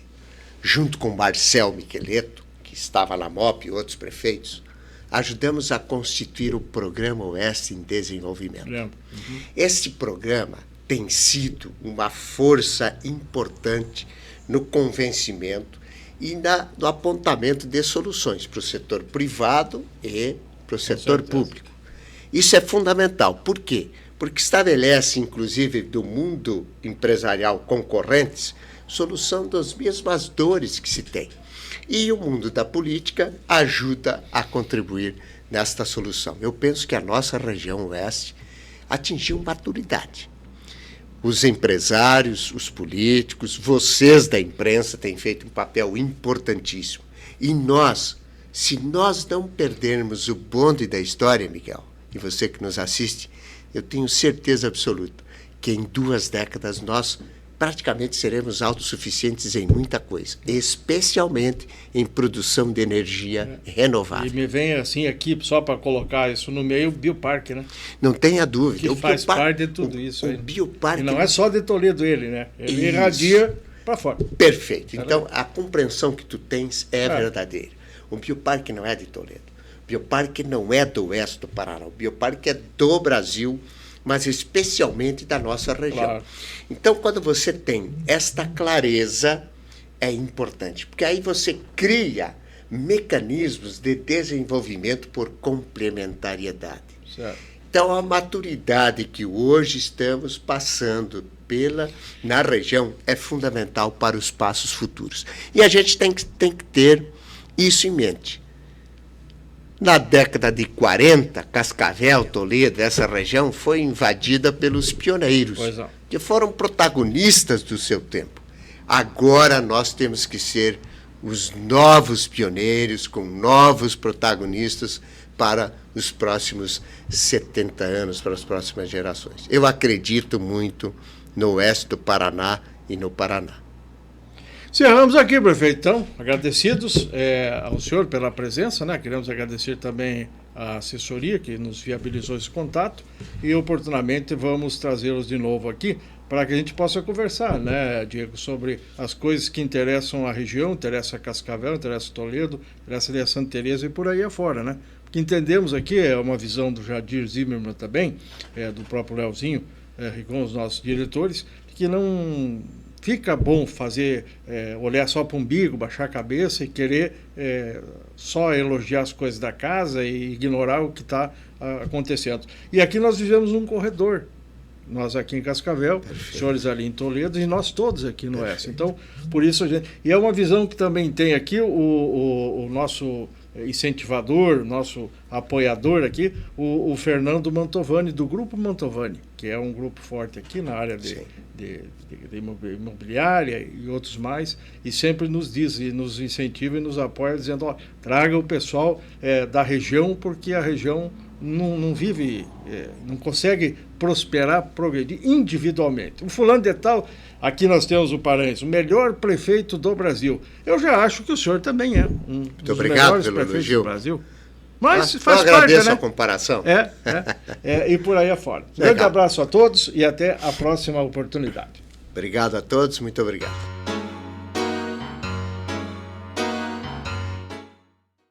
[SPEAKER 3] junto com Marcel Micheleto, que estava na MOP e outros prefeitos, ajudamos a constituir o Programa Oeste em Desenvolvimento. Este programa tem sido uma força importante no convencimento e no apontamento de soluções para o setor privado e para o setor público. Isso é fundamental. Por quê? Porque estabelece, inclusive, do mundo empresarial concorrentes, solução das mesmas dores que se tem. E o mundo da política ajuda a contribuir nesta solução. Eu penso que a nossa região oeste atingiu maturidade. Os empresários, os políticos, vocês da imprensa têm feito um papel importantíssimo. E nós, se nós não perdermos o bonde da história, Miguel, e você que nos assiste, eu tenho certeza absoluta que em 2 décadas nós praticamente seremos autossuficientes em muita coisa, especialmente em produção de energia renovável.
[SPEAKER 2] E me vem assim aqui, só para colocar isso no meio, o bioparque, né?
[SPEAKER 3] Não tenha dúvida.
[SPEAKER 2] Que faz parte de tudo isso.
[SPEAKER 3] O bioparque...
[SPEAKER 2] E não é só de Toledo ele, né? Ele irradia para fora.
[SPEAKER 3] Perfeito. Então, a compreensão que tu tens é verdadeira. O bioparque não é de Toledo. O bioparque não é do oeste do Paraná. O bioparque é do Brasil, mas especialmente da nossa região. Claro. Então, quando você tem esta clareza, é importante, porque aí você cria mecanismos de desenvolvimento por complementariedade.
[SPEAKER 2] Certo.
[SPEAKER 3] Então, a maturidade que hoje estamos passando na região é fundamental para os passos futuros. E a gente tem que ter isso em mente. Na década de 40, Cascavel, Toledo, essa região foi invadida pelos pioneiros, que foram protagonistas do seu tempo. Agora nós temos que ser os novos pioneiros, com novos protagonistas para os próximos 70 anos, para as próximas gerações. Eu acredito muito no oeste do Paraná e no Paraná.
[SPEAKER 2] Encerramos aqui, prefeito. Então, agradecidos ao senhor pela presença, né? Queremos agradecer também a assessoria que nos viabilizou esse contato e oportunamente vamos trazê-los de novo aqui para que a gente possa conversar, né, Diego, sobre as coisas que interessam a região, interessa a Cascavel, interessa a Toledo, interessa a Santa Teresa e por aí afora, né? Porque entendemos aqui, é uma visão do Jadir Zimmermann também, do próprio Leozinho, com os nossos diretores, que não fica bom fazer, olhar só para o umbigo, baixar a cabeça e querer só elogiar as coisas da casa e ignorar o que está acontecendo. E aqui nós vivemos um corredor, nós aqui em Cascavel, os senhores ali em Toledo e nós todos aqui no Oeste. Então, por isso a gente... E é uma visão que também tem aqui o nosso incentivador, nosso apoiador aqui, o Fernando Mantovani, do Grupo Mantovani, que é um grupo forte aqui na área de imobiliária e outros mais, e sempre nos diz, e nos incentiva e nos apoia, dizendo, ó, traga o pessoal da região, porque a região não vive, não consegue prosperar, progredir individualmente. O fulano de tal, aqui nós temos o Paranhos, o melhor prefeito do Brasil. Eu já acho que o senhor também é um dos melhores prefeitos do Brasil. Mas faz parte, né? Eu agradeço a
[SPEAKER 3] comparação.
[SPEAKER 2] E por aí afora. Grande abraço a todos e até a próxima oportunidade.
[SPEAKER 3] Obrigado a todos, muito obrigado.